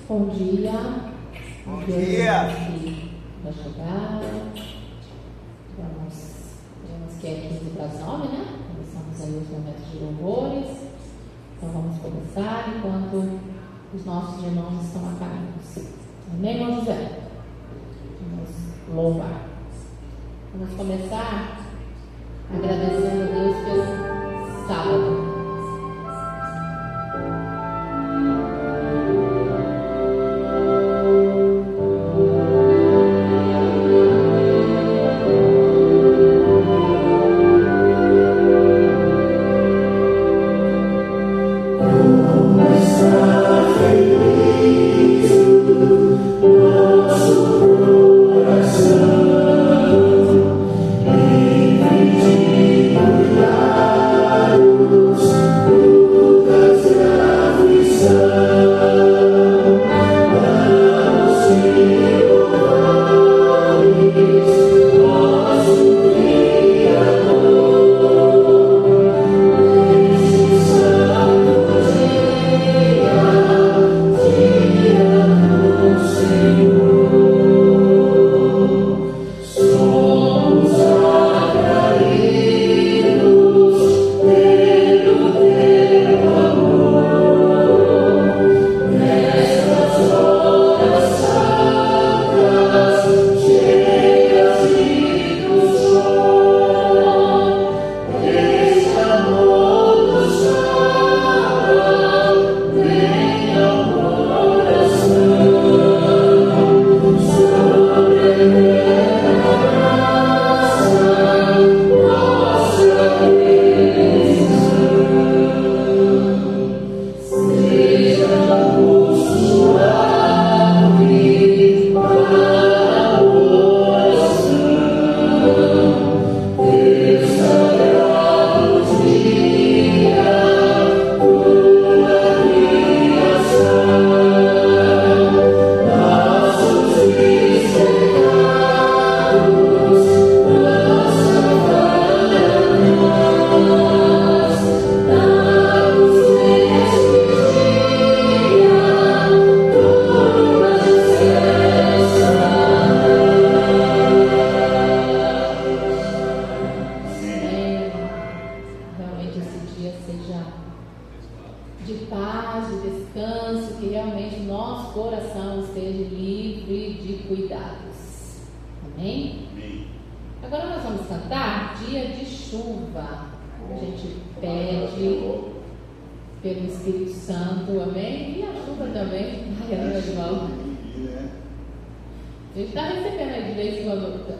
Bom dia. Bom dia. Vai chegar. Vamos que é 15 para as 9, né? Começamos aí os momentos de louvores. Então vamos começar enquanto os nossos irmãos estão a caminho. Amém, irmão José? Vamos louvar. Vamos começar agradecendo a Deus pelo sábado.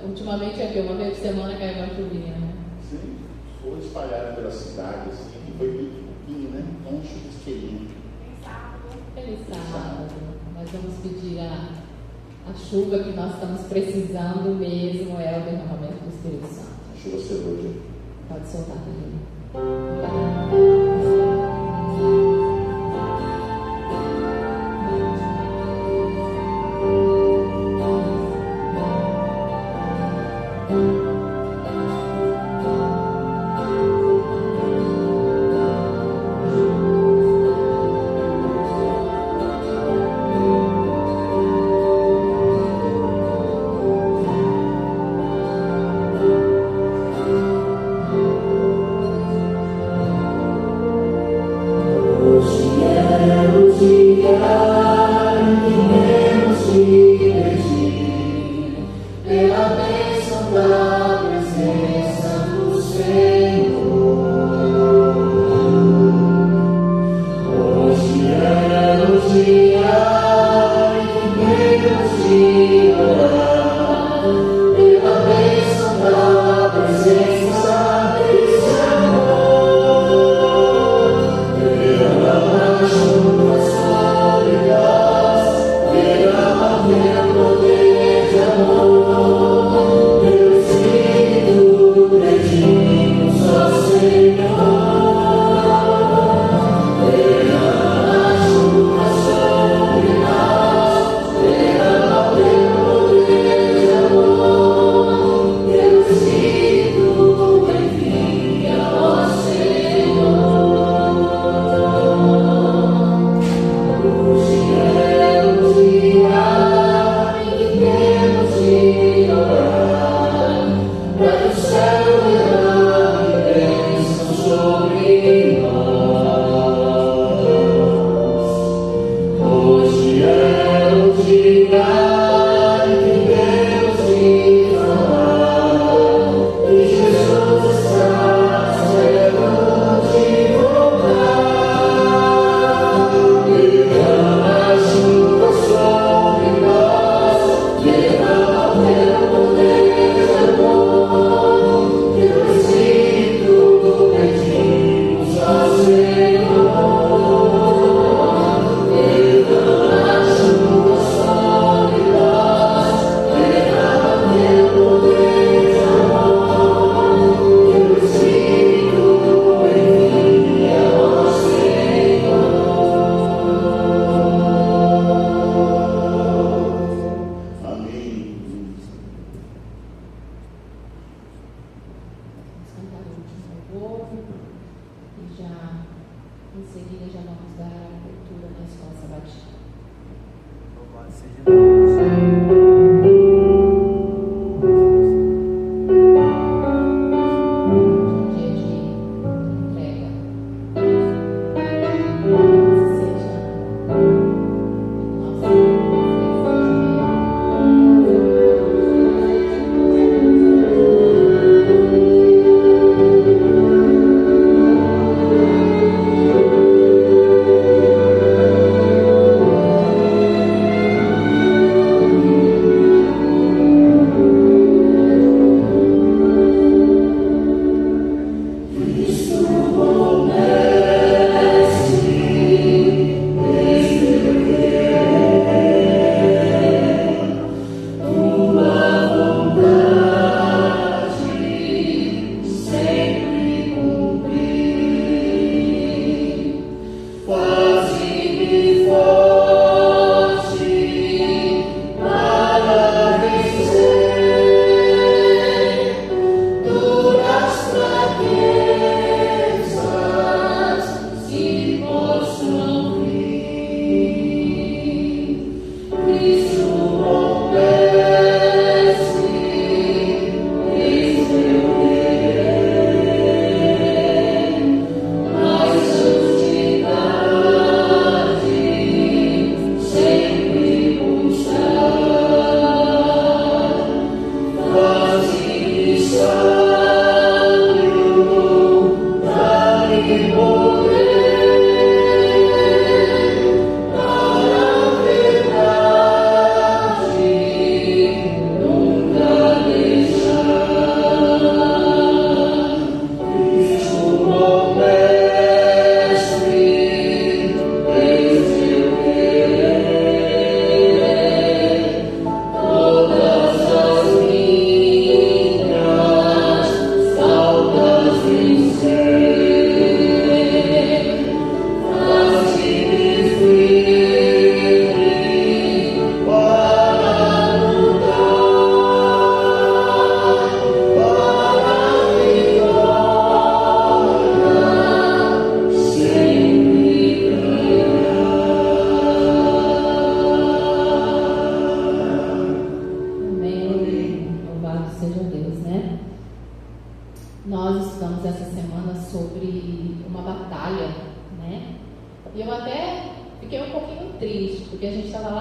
Ultimamente é que uma vez por semana cai uma chuvinha, né? Sim, foi espalhado pela cidade, assim, e foi bem pouquinho, né? Então, um chuvisqueirinho. Feliz sábado. Nós vamos pedir a chuva que nós estamos precisando mesmo, é o derramamento do Espírito Santo. A chuva cerveja. Pode soltar também.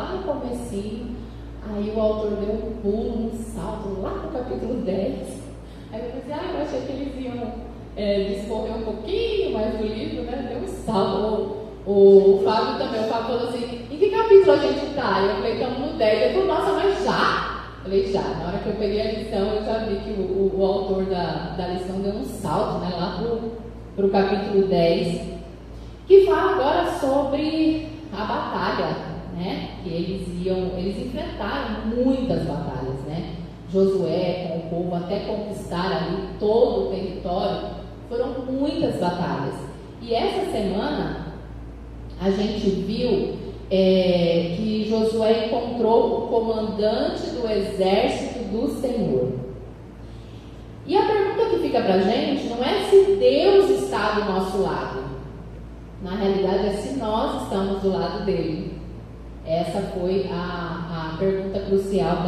lá no comecinho, aí o autor deu um pulo, um salto lá no capítulo 10. Aí eu pensei, eu achei que eles iam discorrer um pouquinho mais do livro, né? Deu um salto. O Fábio também, o Fábio falou assim, em que capítulo a gente está? Eu falei, estamos no 10. Ele falou, nossa, mas já? Eu falei, já. Na hora que eu peguei a lição, eu já vi que o autor da lição deu um salto, né, lá para o capítulo 10, que fala agora sobre a batalha, né? Que eles enfrentaram muitas batalhas, né? Josué com o povo até conquistar ali todo o território, foram muitas batalhas. E essa semana a gente viu que Josué encontrou o comandante do exército do Senhor. E a pergunta que fica para a gente não é se Deus está do nosso lado. Na realidade é se nós estamos do lado dele. Essa foi a pergunta crucial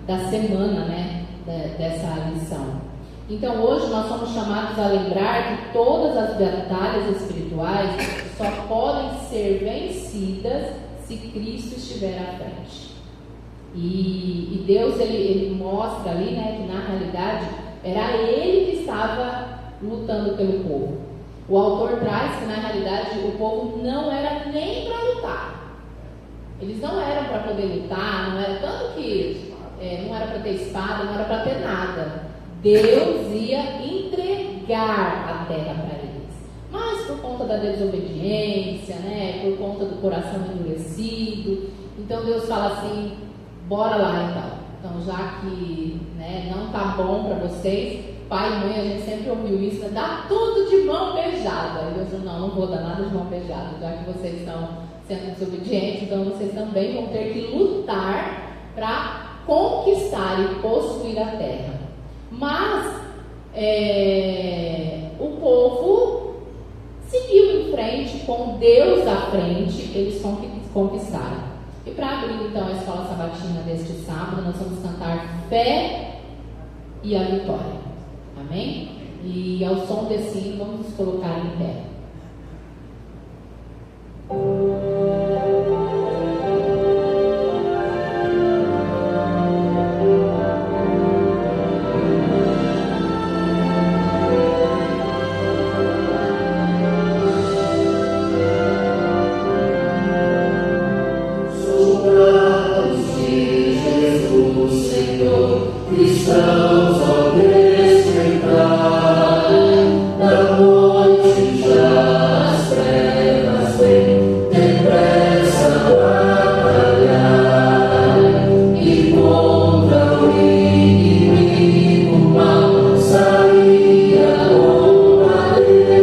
da semana, né? Dessa lição. Então hoje nós somos chamados a lembrar que todas as batalhas espirituais só podem ser vencidas se Cristo estiver à frente. E Deus ele mostra ali, né, que na realidade era Ele que estava lutando pelo povo. O autor traz que na realidade o povo não era nem para lutar. Eles não eram para poder lutar, não era tanto que não era para ter espada, não era para ter nada. Deus ia entregar a terra para eles. Mas por conta da desobediência, né, por conta do coração endurecido, então Deus fala assim, bora lá então. Então já que, né, não está bom para vocês, pai e mãe, a gente sempre ouviu isso, né, dá tudo de mão beijada. E Deus falou, não vou dar nada de mão beijada, já que vocês estão sendo desobedientes, então vocês também vão ter que lutar para conquistar e possuir a terra. Mas o povo seguiu em frente, com Deus à frente, eles conquistaram. E para abrir então a escola sabatina deste sábado, nós vamos cantar Fé e a Vitória. Amém? E ao som desse hino, vamos nos colocar em pé. Cristãos ao despertar da noite já as trevas vêm depressa batalhar e contra o inimigo mal saía combater.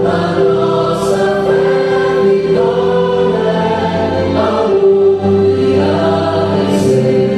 A nossa fé vitória ao mundo irá vencer.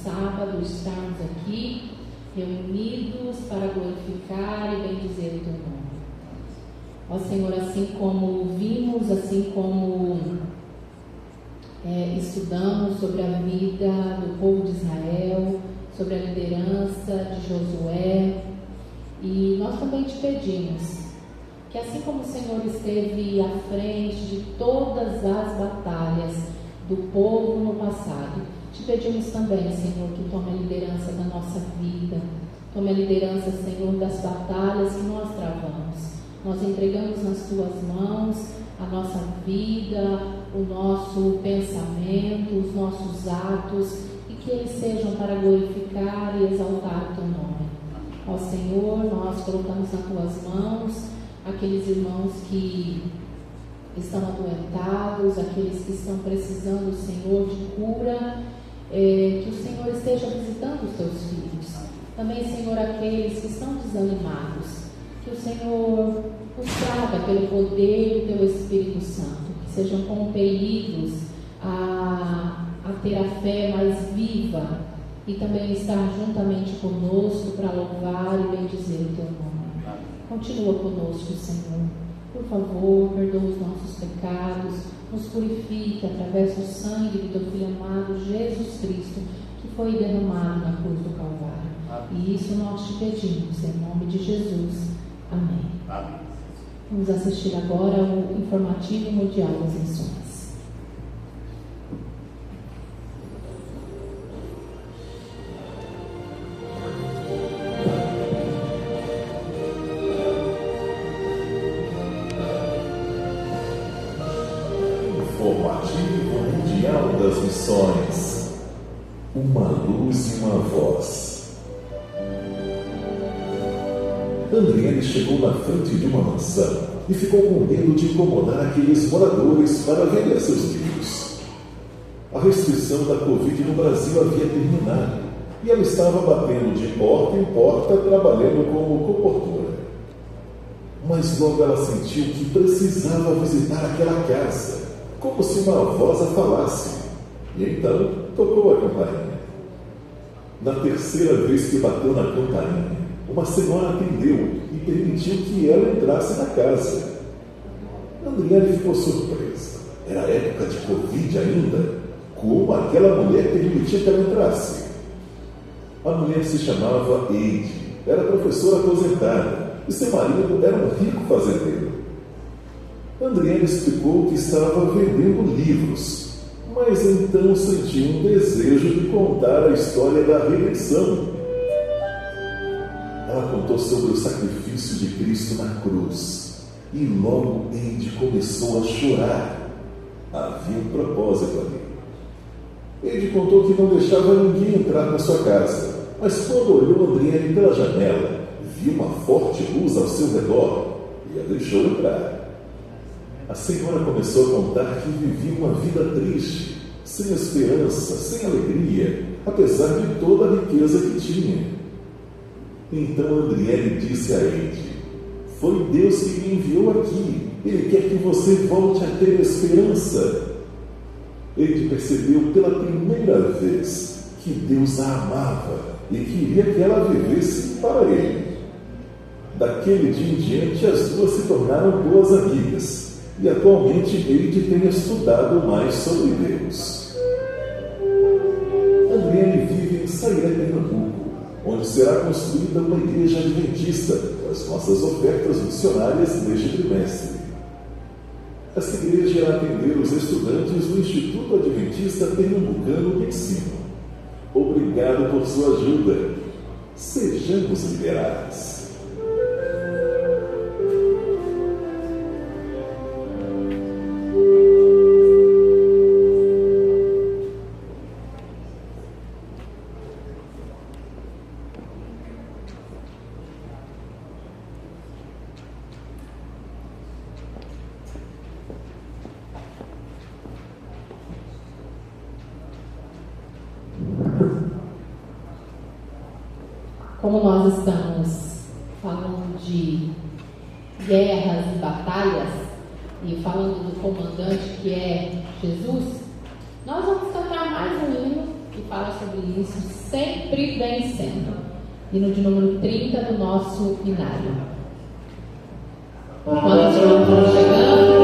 sábado estarmos aqui reunidos para glorificar e bendizer o teu nome. Ó Senhor, assim como vimos, assim como estudamos sobre a vida do povo de Israel, sobre a liderança de Josué, e nós também te pedimos que assim como o Senhor esteve à frente de todas as batalhas do povo no passado, te pedimos também, Senhor, que tome a liderança da nossa vida, tome a liderança, Senhor, das batalhas que nós travamos. Nós entregamos nas tuas mãos a nossa vida, o nosso pensamento, os nossos atos, e que eles sejam para glorificar e exaltar o teu nome. Ó Senhor, nós colocamos nas tuas mãos aqueles irmãos que estão adoentados, aqueles que estão precisando, Senhor, de cura, que o Senhor esteja visitando os teus filhos. Também, Senhor, aqueles que estão desanimados, que o Senhor os traga pelo poder do teu Espírito Santo, que sejam compelidos a ter a fé mais viva e também estar juntamente conosco para louvar e bendizer o teu nome. Continua conosco, Senhor. Por favor, perdoa os nossos pecados, nos purifique através do sangue do teu Filho amado, Jesus Cristo, que foi derramado na cruz do Calvário. E isso nós te pedimos, em nome de Jesus. Amém. Amém. Vamos assistir agora ao informativo mundial das missões. Informativo mundial das missões. Uma luz e uma voz. Andriele chegou na frente de uma mansão e ficou com medo de incomodar aqueles moradores para vender seus livros. A restrição da Covid no Brasil havia terminado e ela estava batendo de porta em porta, trabalhando como comportora. Mas logo ela sentiu que precisava visitar aquela casa, como se uma voz a falasse, e então tocou a campainha. Na terceira vez que bateu na campainha, uma senhora atendeu e permitiu que ela entrasse na casa. Andriele ficou surpresa. Era época de Covid ainda. Como aquela mulher permitia que ela entrasse? A mulher se chamava Eide, era professora aposentada e seu marido era um rico fazendeiro. Andriele explicou que estava vendendo livros, mas então sentiu um desejo de contar a história da redenção. Ela contou sobre o sacrifício de Cristo na cruz e logo Eide começou a chorar. Havia um propósito ali. Eide contou que não deixava ninguém entrar na sua casa, mas quando olhou Andriele pela janela, viu uma forte luz ao seu redor e a deixou entrar. A senhora começou a contar que vivia uma vida triste, sem esperança, sem alegria, apesar de toda a riqueza que tinha. Então Andriele disse a Eide: foi Deus que me enviou aqui. Ele quer que você volte a ter esperança. Eide percebeu pela primeira vez que Deus a amava e queria que ela vivesse para Ele. Daquele dia em diante, as duas se tornaram boas amigas e atualmente Eide tem estudado mais sobre Deus. Andriele vive em Sairé, Pernambuco, onde será construída uma igreja adventista com as nossas ofertas missionárias neste trimestre. Esta igreja irá atender os estudantes do Instituto Adventista Pernambucano de Ensino. Obrigado por sua ajuda. Sejamos liberados. Como nós estamos falando de guerras e batalhas e falando do comandante que é Jesus, nós vamos cantar mais um hino e fala sobre isso, sempre vencendo. Hino de número 30 do nosso inário. Enquanto os irmãos vão chegando,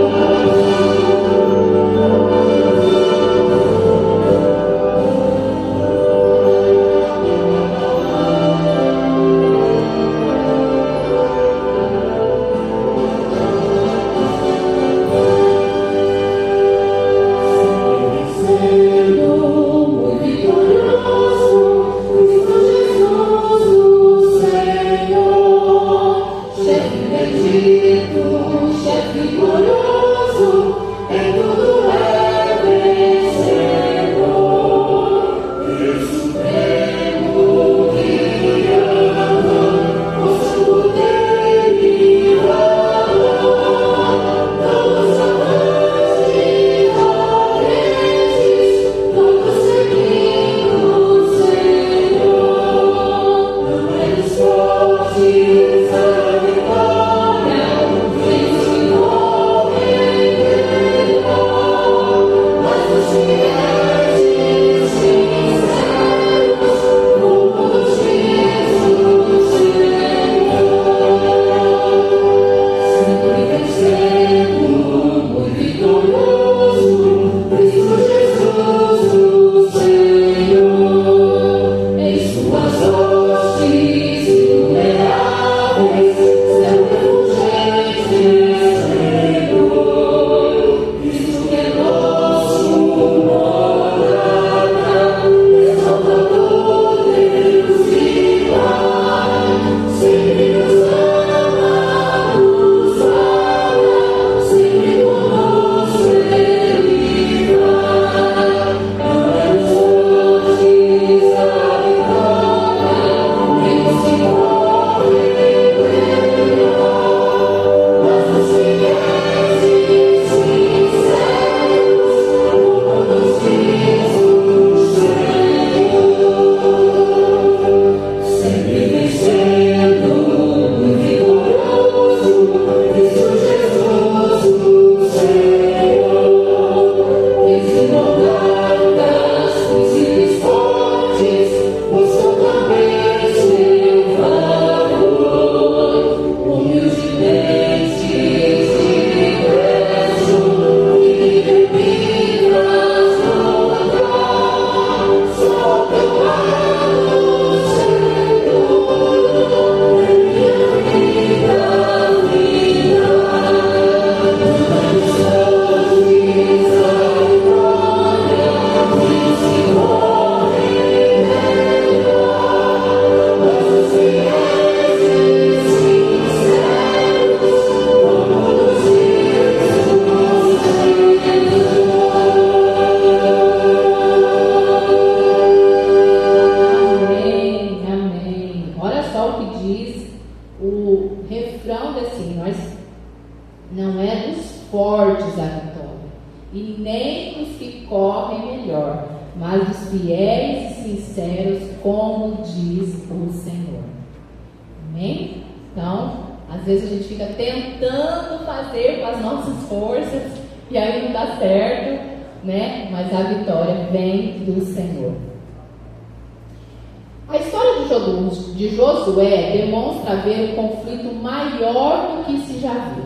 de Josué demonstra haver um conflito maior do que se já viu.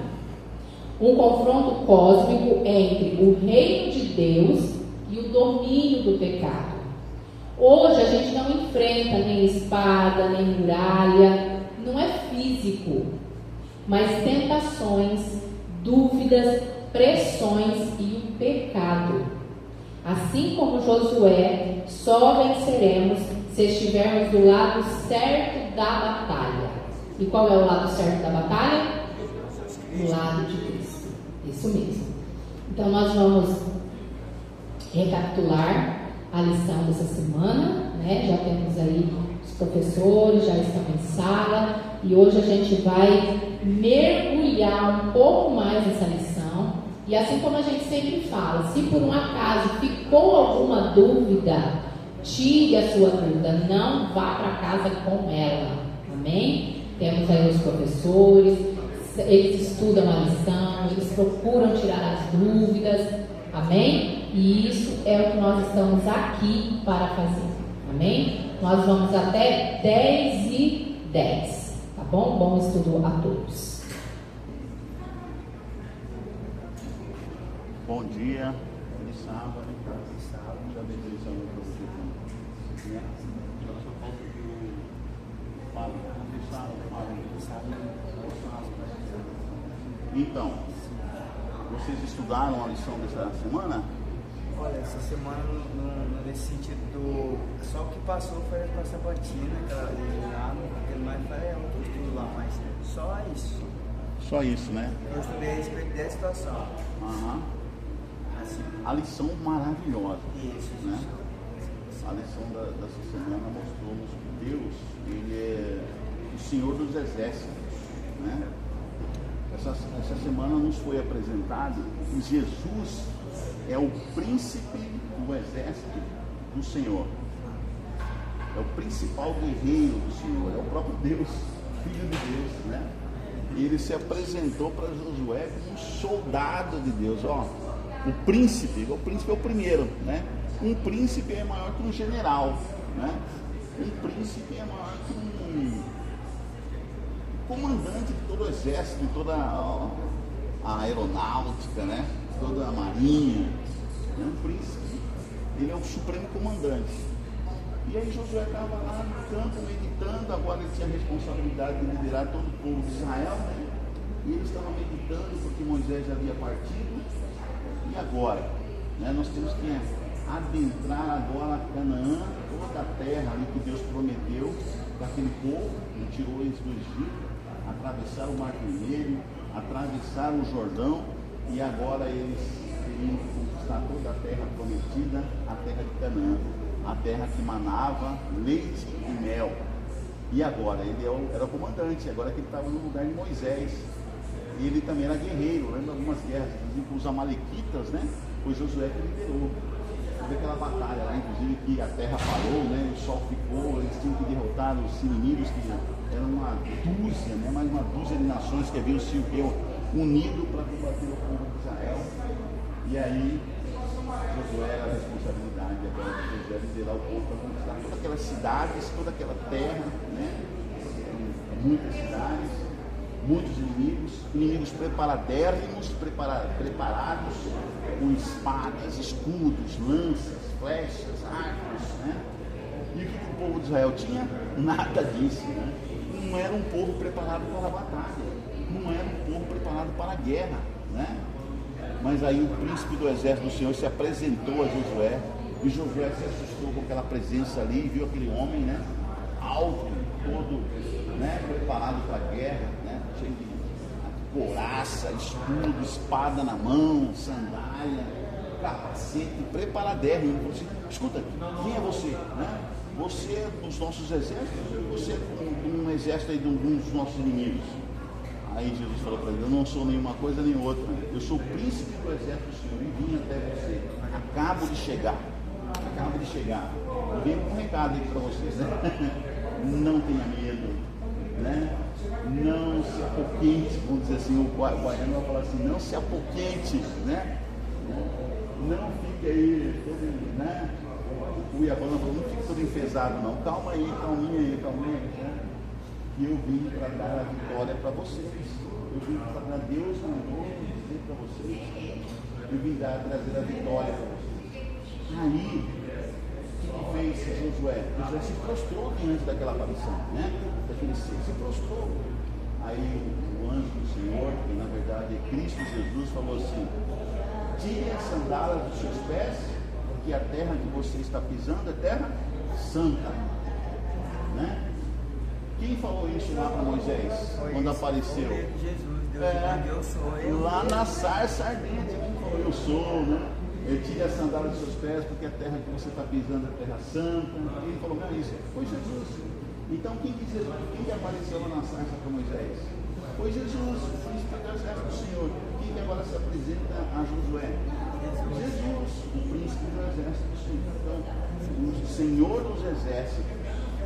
Um confronto cósmico entre o reino de Deus e o domínio do pecado. Hoje a gente não enfrenta nem espada, nem muralha, não é físico, mas tentações, dúvidas, pressões e o pecado. Assim como Josué, só venceremos se estivermos do lado certo da batalha. E qual é o lado certo da batalha? Do lado de Cristo. Isso mesmo. Então nós vamos recapitular a lição dessa semana, né? Já temos aí os professores, já estão em sala, e hoje a gente vai mergulhar um pouco mais nessa lição. E assim como a gente sempre fala, se por um acaso ficou alguma dúvida, tire a sua dúvida, não vá para casa com ela, amém? Temos aí os professores, eles estudam a lição, eles procuram tirar as dúvidas, amém? E isso é o que nós estamos aqui para fazer. Amém? Nós vamos até 10:10. Tá bom? Bom estudo a todos. Bom dia, feliz sábado, já abençoe o meu você. Eu só falta que o Fábio Então, vocês estudaram a lição dessa semana? Olha, essa semana nesse sentido só o que passou foi com a sabatina, lá no mais foi outro estudo lá, mas só isso. Só isso, né? Eu estudei a respeito dessa situação. Aham. Assim, A lição maravilhosa, isso. né? A lição dessa semana mostrou-nos que Deus, Ele é o Senhor dos Exércitos, né? Essa semana nos foi apresentado que Jesus é o príncipe do exército do Senhor. É o principal guerreiro do Senhor, é o próprio Deus, Filho de Deus, né? E ele se apresentou para Josué como um soldado de Deus, ó. O príncipe é o primeiro, né? Um príncipe é maior que um general, né? Um príncipe é maior que um comandante de todo o exército, de toda a aeronáutica, né? Toda a marinha, né? Um príncipe, ele é o supremo comandante. E aí Josué estava lá no campo meditando, agora ele tinha a responsabilidade de liderar todo o povo de Israel, né? E ele estava meditando porque Moisés já havia partido. E agora, né? Nós temos que adentrar agora a Canaã, toda a terra ali que Deus prometeu para aquele povo, que tirou eles do Egito, atravessar o Mar Vermelho, atravessar o Jordão, e agora eles teriam que conquistar toda a terra prometida, a terra de Canaã, a terra que manava leite e mel. E agora ele era o comandante, agora que ele estava no lugar de Moisés. E ele também era guerreiro, lembra algumas guerras, inclusive com os amalequitas, né? Foi Josué que liderou. Teve aquela batalha lá, inclusive, que a terra parou, né? O sol ficou, eles tinham que derrotar os inimigos, que eram uma dúzia, né? Mais uma dúzia de nações que haviam se unido para combater o povo de Israel. E aí Josué era a responsabilidade agora de Josué liderar o povo para conquistar todas aquelas cidades, toda aquela terra, né? Muitas cidades, muitos inimigos preparadérrimos, preparados com espadas, escudos, lanças, flechas, arcos, né? E o que o povo de Israel tinha? Nada disso, né? Não era um povo preparado para a batalha, não era um povo preparado para a guerra, né? Mas aí o príncipe do exército do Senhor se apresentou a Josué, e Josué se assustou com aquela presença ali, e viu aquele homem, né? Alto, todo, né? Preparado para a guerra, né? Cheio de couraça, escudo, espada na mão, sandália, capacete, preparadérrimo. Ele falou assim: escuta, quem é você? Né? Você é dos nossos exércitos, você é um exército aí de um dos nossos inimigos. Aí Jesus falou para ele: eu não sou nenhuma coisa nem outra, eu sou o príncipe do exército do Senhor e vim até você. Acabo de chegar. Venho com um recado aí para vocês, né? Não tenha medo, né? Não se apoquente, vamos dizer assim, o guaiano vai falar assim: não se apoquente, né? Não fique aí todo, né? O Iabana falou: não fique todo enfesado, não. Calma aí, calminha, né? E eu vim para dar a vitória para vocês. Eu vim para dar, Deus mandou dizer para vocês. Eu vim trazer a vitória para vocês. Aí, o que fez Josué? Josué se prostrou diante daquela aparição, né? Daquele ser, se prostrou. Aí o anjo do Senhor, que na verdade é Cristo Jesus, falou assim: tire as sandálias dos seus pés, porque a terra que você está pisando é terra santa, né? Quem falou isso lá para Moisés, quando apareceu? Jesus, lá na sarça ardente, quem falou? Eu sou, né? Eu tire a sandália dos seus pés, porque a terra que você está pisando é terra santa. E ele falou: não é isso, foi Jesus. Então quem que apareceu lá na sarça para Moisés? Foi Jesus, o príncipe do exército do Senhor. Quem que agora se apresenta a Josué? Jesus, o príncipe do exército do Senhor. Então, o Senhor dos exércitos,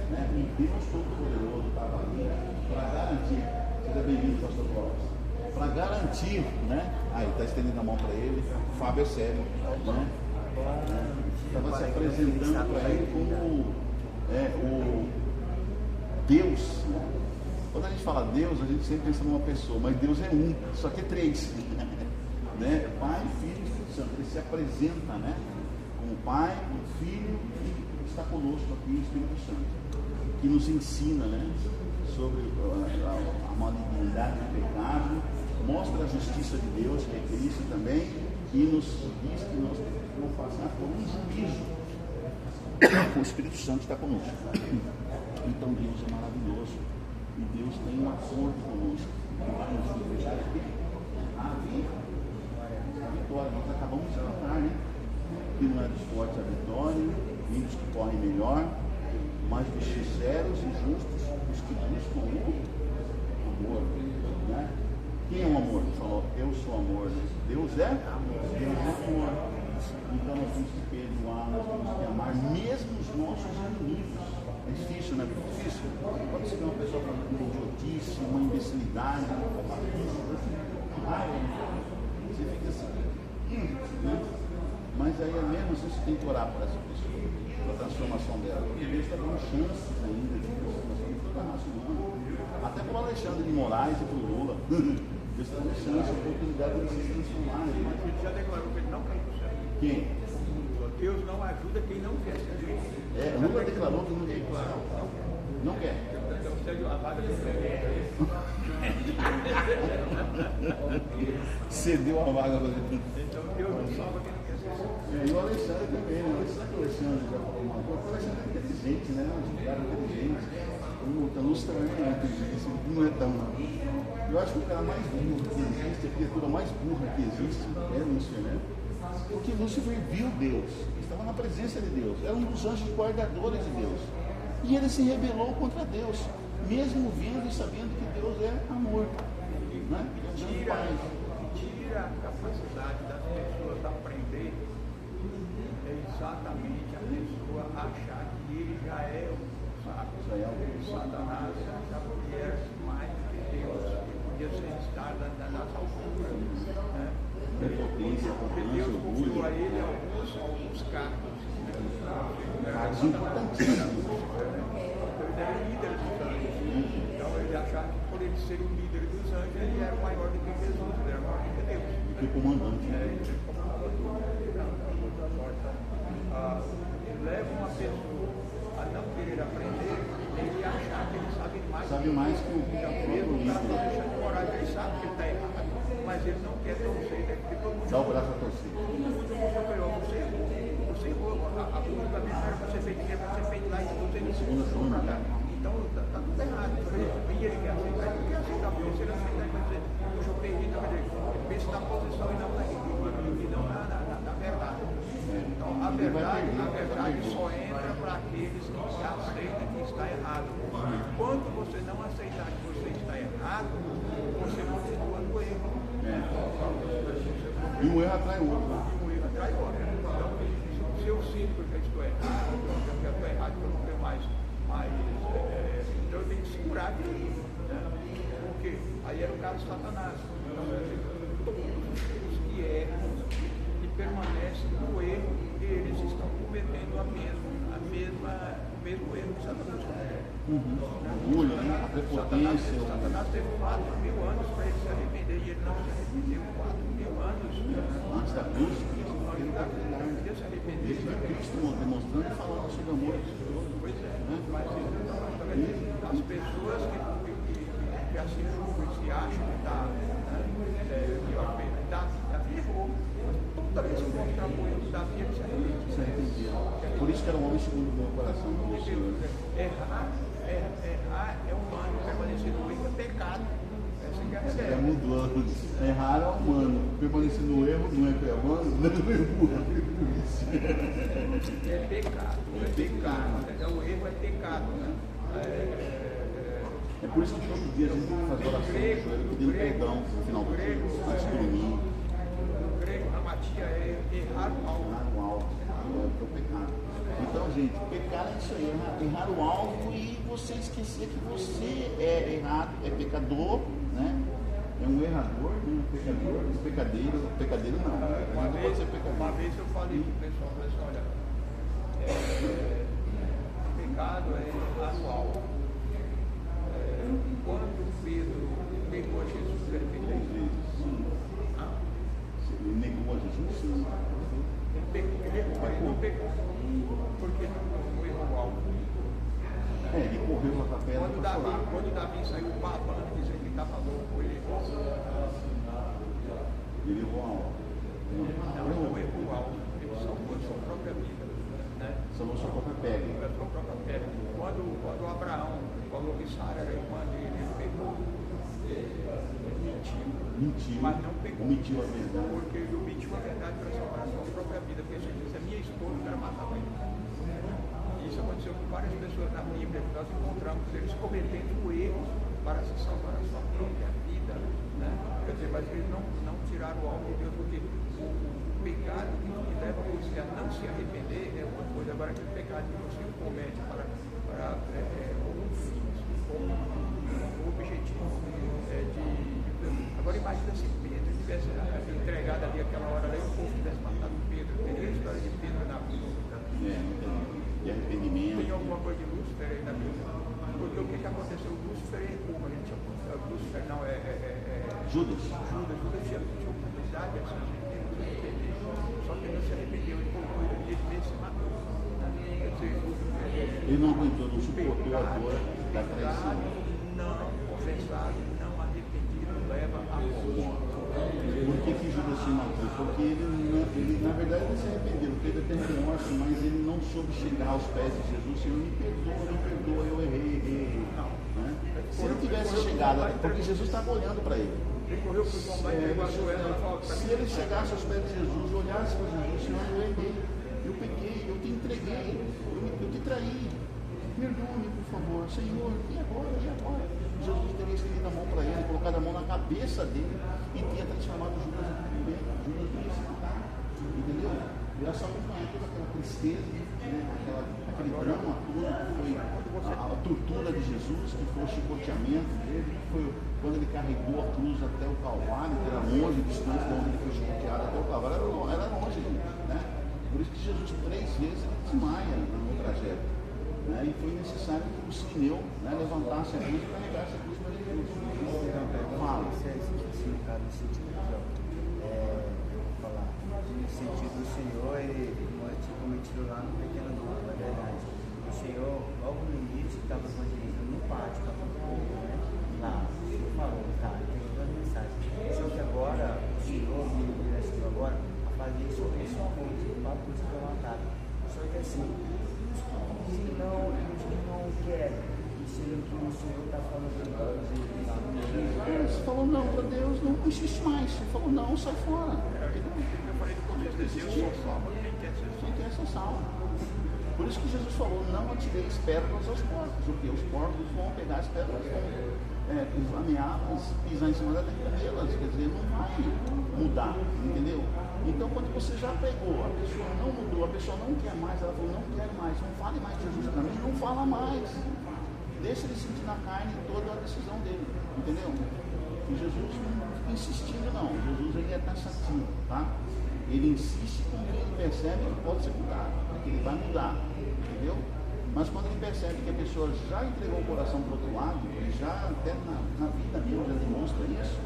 né? O Deus Todo-Poderoso estava ali para garantir. Seja bem-vindo, pastor Clóvis. Para garantir, né? Aí está estendendo a mão para ele. O Fábio é sério, né? Estava se apresentando para ele como Deus, né? Quando a gente fala Deus, a gente sempre pensa numa pessoa, mas Deus é um, só que é três. Né? Pai, Filho e Espírito Santo. Ele se apresenta, né? Como Pai, como Filho e está conosco aqui o Espírito Santo, que nos ensina, né? Sobre a malignidade do pecado, mostra a justiça de Deus, que é Cristo também, e nos diz que nós vamos passar por um juízo. O Espírito Santo está conosco. Então Deus é maravilhoso. E Deus tem um acordo conosco. Que vai nos libertar a vitória. Nós acabamos de cantar, né? Que não é dos fortes a vitória, nem dos que correm melhor, mas dos sinceros e justos, os que buscam o amor. Né? Quem é o amor? Ele falou, eu sou amor. Deus é amor. Deus é amor. Então nós temos que perdoar, nós temos que amar mesmo os nossos inimigos. É difícil, né? É difícil. Quando você vê uma pessoa falando uma idiotice, uma imbecilidade, você fica assim, né? Mas aí é mesmo assim, você tem que orar por essa pessoa, pela transformação dela. Porque Deus está dando chances ainda de transformação de toda a raça humana. Até para o Alexandre de Moraes e para o Lula. Deus está dando chance, a oportunidade de se transformar. Mas ele já declarou que ele não quer ir para o céu. Quem? Deus não ajuda quem não quer. Lula declarou que não quer ir para o céu. Não quer. Então, a vaga do Cedeu a vaga para ele. Então, Deus não salva quem não quer ser salvo. E o Alexandre também, né? Será que o Alexandre já falou uma coisa? O Alexandre é inteligente, né? Um cara inteligente. O Lúcio também é inteligente, não é tão, não. Eu acho que o cara mais burro que existe, a criatura mais burra que existe, é Lúcifer, né? Porque Lúcifer viu Deus, estava na presença de Deus, era um dos anjos guardadores de Deus. E ele se rebelou contra Deus, mesmo vendo e sabendo que Deus é amor. Né? Tira a capacidade das pessoas aprender exatamente a pessoa achar que ele já é o Satanás, achava que era mais do que Deus, que podia ser estar nas alturas, né? Porque Deus confiou a ele alguns cargos. Cargos importantíssimos. Ele era o líder dos anjos. Então ele achava que por ele ser o líder dos anjos, ele era maior do que Jesus, ele era maior do que Deus. Que comandante. Leva uma pessoa a não querer aprender, ele achar que ele sabe mais que o mesmo líder. deixando de morar, ele sabe que ele está errado, mas ele não quer torcer, né? Porque todo mundo Dá o braço a torcer. Você errou, a única vez que você fez dinheiro, você fez lá e você não se pra cá. Então está tudo errado. E ele quer aceitar, ele quer aceitar, porque se ele aceitar, ele vai dizer, puxa, eu perdi, não, ele pensa na posição e não na verdade. Então a verdade só entra para aqueles que aceitam que está errado. Quando você não aceitar que você está errado, você continua no erro. E um erro atrai o outro. Então, se eu sinto que eu estou errado, que eu estou errado, que eu não tenho mais. Então eu tenho que segurar de aí. Né? Porque aí era o caso de Satanás. Então, todos os que erram e permanecem no erro, eles estão cometendo o mesmo erro que Satanás cometeu. Orgulho, né? A prepotência. Satanás teve 4.000 anos para ele se arrepender e ele não se arrependeu. 4.000 anos. Antes da cruz, Cristo demonstrando e falando sobre o amor de Deus. Pois é, mas as pessoas que assim julgam e se acham que Davi errou. Toda vez que mostrar o erro de Davi, ele se arrepende. Por isso que era um homem segundo o meu coração. Errar é humano, permanecer no erro é pecado. É mudando. Errar é humano. Permanecer no erro não é que é humano, não é burro. É pecado. O erro é pecado. Né? É por isso que todo dia a gente tem que fazer oração no joelho, pedindo perdão no final do dia, antes do domingo. No grego, a matia é errar o alvo. Errar o alvo, é o pecado. Então, gente, pecar é isso aí, errar o alvo e você esquecer que você é errado, é pecador, né? É um errador, né? Pecador, pecadeiro não. Uma vez eu falei para o pessoal, olha, pecado é errar o alvo. se arrependeu. 3 vezes, sim. Ele negou a Jesus, sim. Ele não pegou. Porque não errou o alvo. Ele correu lá para a pedra para chorar. Quando Davi saiu babando, dizendo que estava louco, ele errou. Ele errou a alvo. Não errou o alvo. Ele salvou a sua própria vida. Né? Salvou a sua própria pele. A sua própria pele. Quando Abraão falou que Sara era irmã dele, ele pegou. Mentiu. Mas não pegou. Omitiu a verdade. Porque ele omitiu a verdade para salvar a sua própria vida. Porque se ele disse, a minha esposa, eu quero matar ele. Isso aconteceu com várias pessoas na Bíblia, que nós encontramos eles cometendo erros para se salvar a sua própria vida. Né? Quer dizer, mas eles não tiraram o alvo de Deus, porque o pecado que leva você a não se arrepender é uma coisa. Agora, aquele pecado que você comete para algum fim, o objetivo agora imagina se Pedro tivesse entregado ali aquela hora ali, o povo tivesse matado Pedro. Tem a história de Pedro na Bíblia. De arrependimento. Tem alguma coisa de Lúcifer aí na Bíblia? Porque o que aconteceu? Lúcifer é como a gente chama. Lúcifer não é. Judas. Judas tinha oportunidade de se arrepender. Só que ele não se arrependeu, ele colocou ele mesmo se matou. Quer dizer, ele não aguentou, não suportou a dor da traição. Não confessado, não arrependido, leva a morte. Por que Judas se matou? Porque ele na verdade não se arrependeu, teve até remorso, mas ele não soube chegar aos pés de Jesus. Senhor, me perdoa, eu errei. Não, né? Se ele tivesse chegado, porque Jesus estava olhando para ele. Ele correu para o João lá e pegou a joelha e falou: se ele chegasse aos pés de Jesus e olhasse para Jesus, Senhor, eu errei, eu pequei, eu te entreguei, eu te traí. Perdoa-me, por favor, Senhor, e agora? Jesus teria estendido a mão para ele, colocado a mão na cabeça dele e tinha transformado Judas em primeiro. Judas ia se matar, entendeu? Era só acompanhar toda aquela tristeza, né? aquele drama, tudo, foi a tortura de Jesus, que foi o chicoteamento dele, que foi quando ele carregou a cruz até o Calvário, que era longe, distante de onde ele foi chicoteado até o Calvário, era longe, né? Por isso que Jesus 3 vezes ele desmaia no trajeto. Né? E foi necessário que o Sirineu, né, levantasse a cruz e carregasse a cruz para Jesus. Fala. Isso é significado no sentido falar. No sentido do Senhor, ele não é cometido lá no pequeno grupo, na verdade. O Senhor, logo no início, estava evangelizando no pátio, estava com o povo, né? Lá, o Senhor falou, tá, tem duas mensagens. Só que agora, o Senhor me direcionou agora a fazer isso pessoalmente, para a cruz levantada. Só que assim, se não quer, sendo que o Senhor está falando para Deus, você falou não para Deus, não insiste mais. Você falou não, sai fora. Eu falei que quando Deus só salva quem quer ser salvo. Por isso que Jesus falou, não atireis pérolas aos porcos, porque os porcos vão pegar as pérolas, vão ameaças, pisar em cima delas, quer dizer, não vai mudar, entendeu? Então, quando você já pegou, a pessoa não mudou, a pessoa não quer mais, ela falou, não quero mais, não fale mais de Jesus para mim, não fala mais. Deixa ele sentir na carne toda a decisão dele, entendeu? E Jesus não fica insistindo, não. Jesus ele é taxativo, tá? Ele insiste com quem ele percebe que pode ser mudado, que ele vai mudar, entendeu? Mas quando ele percebe que a pessoa já entregou o coração para o outro lado, e já até na vida mesmo já demonstra isso,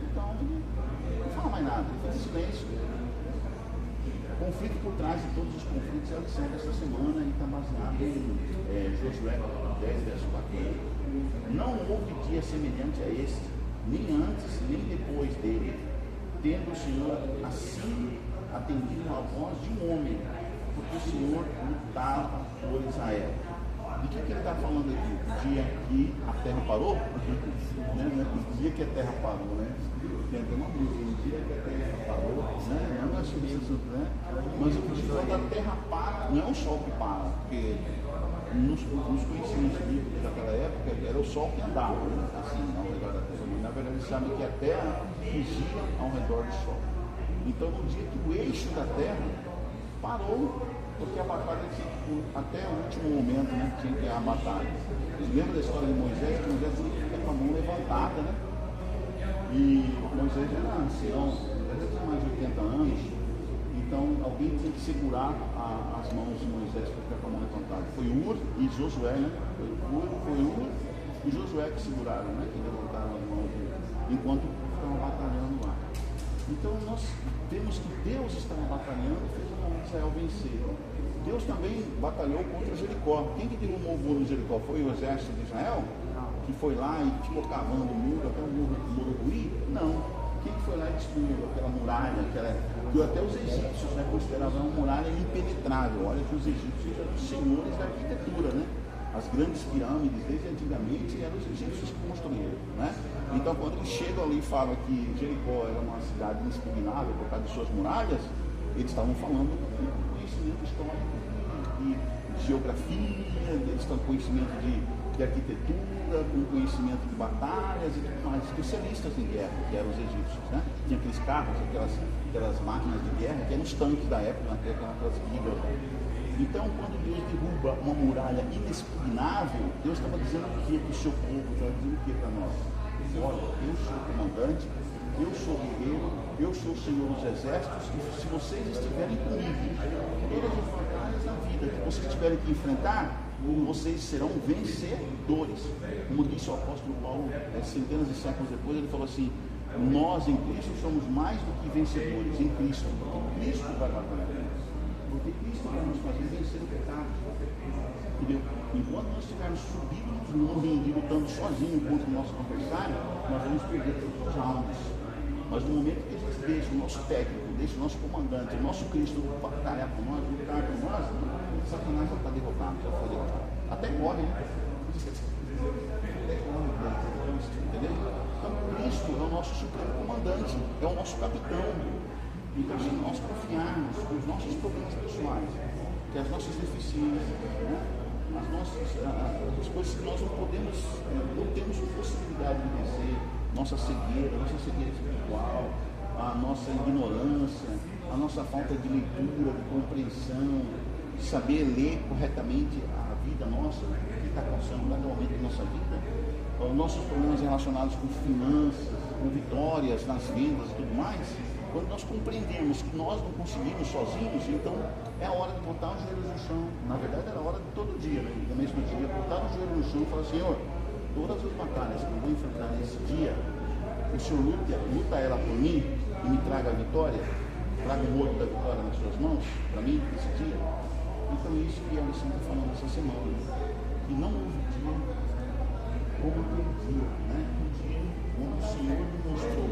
então não fala mais nada, ele faz silêncio. O conflito por trás de todos os conflitos é o que serve essa semana e está baseado em Josué 10, verso 14. Não houve dia semelhante a este, nem antes, nem depois dele, tendo o Senhor assim atendido a voz de um homem, porque o Senhor lutava por Israel. De que ele está falando aqui? O dia que a terra parou? O dia que a terra parou, né? Tem até uma música, o dia que a terra parou, né? Não é sobre isso, né? Mas o que quando a terra para, não é o sol que para, porque nos conhecimentos bíblicos daquela época era o sol que andava, né? Assim, ao redor da terra. Mas na verdade eles sabem que a terra gira ao redor do sol. Então no dia que o eixo da terra parou, porque a batalha tinha, até o último momento, né, tinha que ter a batalha. Você lembra da história de Moisés? Que Moisés tinha que ficar com a mão levantada, né? E Moisés era ancião, Moisés tinha mais de 80 anos, então alguém tinha que segurar as mãos de Moisés para ficar com a mão levantada. Foi Ur e Josué, né? Foi Ur E Josué que seguraram, né? Que levantaram as mãos enquanto estavam batalhando lá. Então nós vemos que Deus estava batalhando e fez o povo de Israel vencer. Deus também batalhou contra Jericó. Quem que derrubou o muro de Jericó? Foi o exército de Israel? Que foi lá e ficou cavando o muro até o muro ruir? Não. Quem foi lá e destruiu aquela muralha, que até os egípcios, né, consideravam uma muralha impenetrável? Olha que os egípcios eram os senhores da arquitetura, né? As grandes pirâmides, desde antigamente, eram os egípcios que construíram, né? Então, quando eles chegam ali e falam que Jericó era uma cidade inexpugnável por causa de suas muralhas, eles estavam falando com conhecimento histórico, de geografia, eles estão com conhecimento de arquitetura, com conhecimento de batalhas e tudo mais, especialistas em guerra, que eram os egípcios, né? Tinha aqueles carros, aquelas máquinas de guerra, que eram os tanques da época, aquelas guias. Então, quando Deus derruba uma muralha inexpugnável, Deus estava dizendo o que para o seu povo, estava dizendo o que para nós? Olha, eu sou o comandante, eu sou o guerreiro, eu sou o Senhor dos exércitos, e se vocês estiverem comigo, todas as batalhas da vida que vocês tiverem que enfrentar, vocês serão vencedores. Como disse o apóstolo Paulo, centenas de séculos depois, ele falou assim: nós em Cristo somos mais do que vencedores, em Cristo, porque Cristo vai batalhar com nós, porque Cristo vai nos fazer vencer o pecado. Entendeu? Enquanto nós estivermos subidos no ringue, lutando sozinho contra o nosso adversário, nós vamos perder todos os rounds. Mas no momento que a gente deixa o nosso técnico, deixa o nosso comandante, o nosso Cristo batalhar por nós, lutar por nós, Satanás já está derrotado, já foi derrotado. Até morre, né? Até morre, entendeu? Então Cristo é o nosso supremo comandante, é o nosso capitão. Então, se nós confiarmos nos nossos problemas pessoais, que as nossas deficiências, né? as coisas que nós não temos possibilidade de vencer, nossa cegueira espiritual, a nossa ignorância, a nossa falta de leitura, de compreensão, de saber ler corretamente a vida nossa, o que está acontecendo gradualmente na nossa vida, os nossos problemas relacionados com finanças, com vitórias nas vendas e tudo mais. Quando nós compreendemos que nós não conseguimos sozinhos, então é a hora de botar os joelhos no chão. Na verdade, era a hora de todo dia, né? No mesmo dia, botar os joelhos no chão e falar: Senhor, todas as batalhas que eu vou enfrentar nesse dia, o Senhor luta ela por mim e me traga a vitória, traga o morto da vitória nas suas mãos, para mim, nesse dia. Então, isso que a lição está falando essa semana. E não houve dia como aquele dia, né? Um dia onde o Senhor me mostrou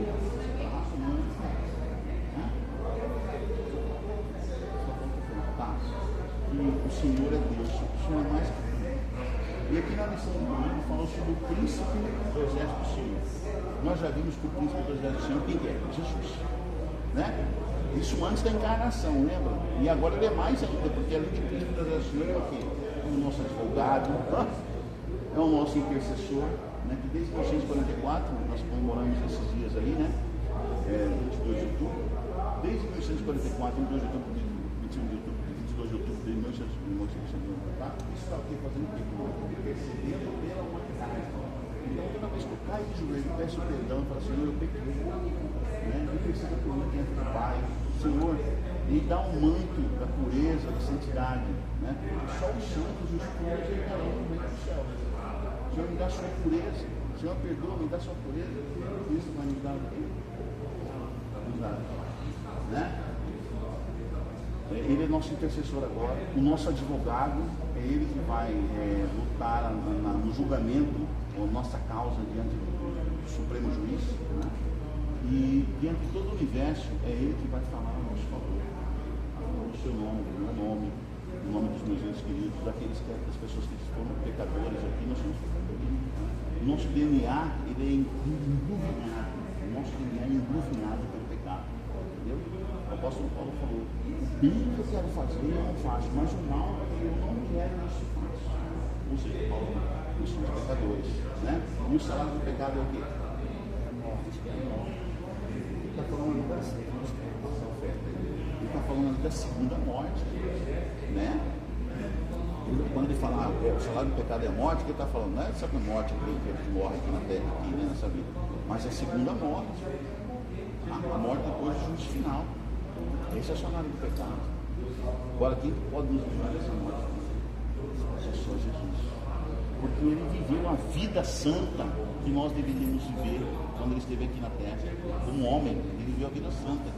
que o Senhor é Deus, o Senhor é mais que Deus. E aqui na lição do domingo falou sobre o príncipe do exército do Senhor. Nós já vimos que o príncipe do exército do Senhor, quem é? Jesus, né? Isso antes da encarnação, lembra? E agora ele é mais ainda, porque além de príncipe do exército do Senhor, é o quê? É o nosso advogado, é o nosso intercessor, né? Que desde 1944, nós comemoramos esses dias aí, né? 22 de outubro, desde 1944, 22 de outubro, 21 de outubro, 22 de outubro de 1944, isso está aqui fazendo o quê? Intercedendo pela humanidade. Então, toda vez que eu caio de joelho, peço perdão, falo: Senhor, eu pequei, né? Interceda por mim diante do Pai. Senhor, me dá um manto da pureza, da santidade, né? Só os santos e os puros entrarão no reino do céu. Senhor, me dá a sua pureza. Senhor, perdoa, me dá a sua pureza. Isso vai nos dar o quê? Né? Ele é nosso intercessor agora, o nosso advogado, é ele que vai lutar no julgamento, a nossa causa diante do Supremo Juiz, né? E diante de todo o universo, é ele que vai falar a nosso favor, no seu nome, no meu nome, no nome dos meus entes queridos, das pessoas que foram pecadores aqui. Nós somos pecadores. O nosso DNA, ele é engluvinado, o nosso DNA é engluvinado pelo pecado, entendeu? O apóstolo Paulo falou: o bem que eu quero fazer eu não faço, mas o mal que eu não quero isso faço. Ou seja, Paulo, nós somos pecadores, né? E o salário do pecado é o quê? É morte. Ele está falando da ele está falando da segunda morte, né? Quando ele fala o salário do pecado é a morte, que ele está falando, não é essa morte que ele morre aqui na terra, aqui, né, nessa vida, mas a segunda morte, a morte depois do juízo final. Esse é o salário do pecado. Agora, quem pode nos livrar dessa morte? É só Jesus. Porque que ele viveu a vida santa que nós deveríamos viver quando ele esteve aqui na terra. Como homem, ele viveu a vida santa.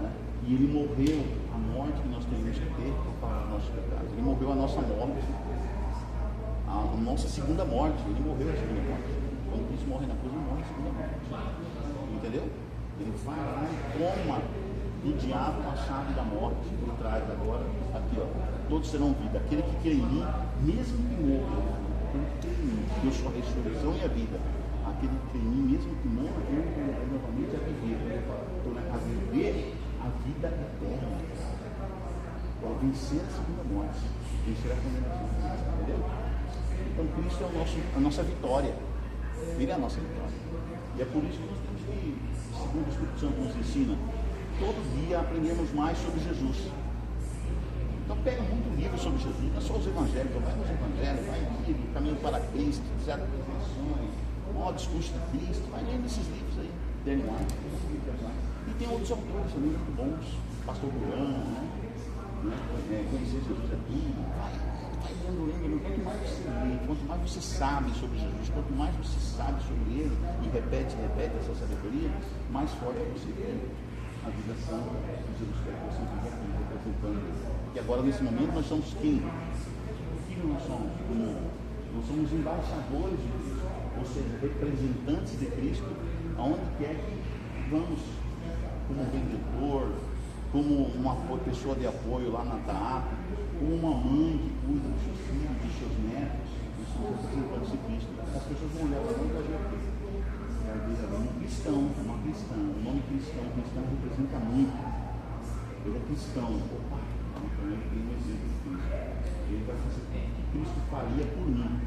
Né? E ele morreu a morte que nós temos que ter por causa dos nossos pecados. Ele morreu a nossa morte, a nossa segunda morte. Ele morreu a segunda morte. Quando Cristo morre na cruz, ele morre a segunda morte. Entendeu? Ele vai lá e toma do diabo a chave da morte. Ele traz agora, aqui ó, todos serão vida. Aquele que crê em mim, mesmo que morra, aquele que crê em mim, eu sou a ressurreição e a vida. Aquele que crê em mim, mesmo que morra, eu novamente a viver. Então, a viver a vida eterna. Para vencer a segunda morte, vencer a condenação. Entendeu? Então Cristo é a nossa vitória. Ele é a nossa vitória. E é por isso que nós temos que, segundo o Espírito Santo nos ensina, todo dia aprendemos mais sobre Jesus. Então pega muito livro sobre Jesus, não é só os evangelhos, vai nos evangelhos, vai em livro, Caminho para Cristo, Zero Perfeições, o Discurso de Cristo, vai lendo esses livros aí, Daniel White. E tem outros autores também muito bons, Pastor Burano, né? Conhecer Jesus é tudo, vai lendo, quanto mais você lê, quanto mais você sabe sobre Jesus, quanto mais você sabe sobre ele e repete essa sabedoria, mais forte você é a vida santa que Jesus quer que você viva aqui, representando. E agora nesse momento nós somos quem? O que nós somos? Nós somos embaixadores de Cristo, ou seja, representantes de Cristo, aonde quer que vamos, como vendedor, como uma pessoa de apoio lá na TAAP, como uma mãe que cuida dos seus filhos, dos seus netos, nós somos representantes de Cristo. As pessoas vão olhar para onde vai ver aqui. Um cristão, uma cristã, o nome cristão representa muito. Ele é cristão. Opa, então ele tem um exemplo de Cristo. Ele vai fazer o que Cristo faria por mim.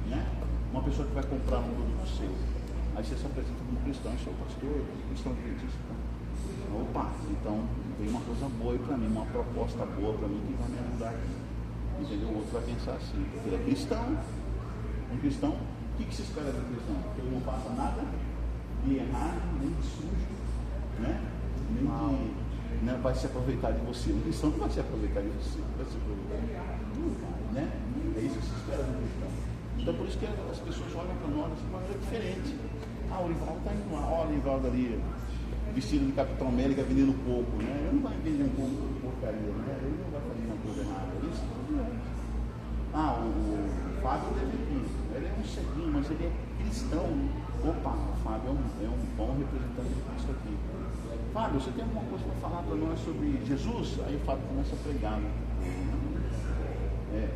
Né? Uma pessoa que vai comprar um produto seu. Aí você se apresenta como cristão, eu sou pastor, cristão adventista. Opa, então vem uma coisa boa para mim, uma proposta boa para mim que vai me ajudar aqui. Entendeu? O outro vai pensar assim, porque ele é cristão. Um cristão, o que se espera do cristão? Que ele não faça nada de errado, nem de sujo, né? Nem de, né, vai se aproveitar de você. O cristão não vai se aproveitar de você, vai se aproveitar, né? É isso que se espera do cristão. Então por isso que as pessoas olham para nós de uma maneira diferente. Ah, o Livaldo está indo lá, olha o Livaldo ali, vestido de Capitão América, vendendo coco, né? Ele não vai vender um coco de porcaria, né? Ele não vai fazer uma coisa errada. Isso tudo é. Ah, o Fábio deve vir. Ele é um ceguinho, mas ele é cristão. Opa, o Fábio é um bom representante de Cristo aqui. Fábio, você tem alguma coisa para falar para nós sobre Jesus? Aí o Fábio começa a pregar. Né?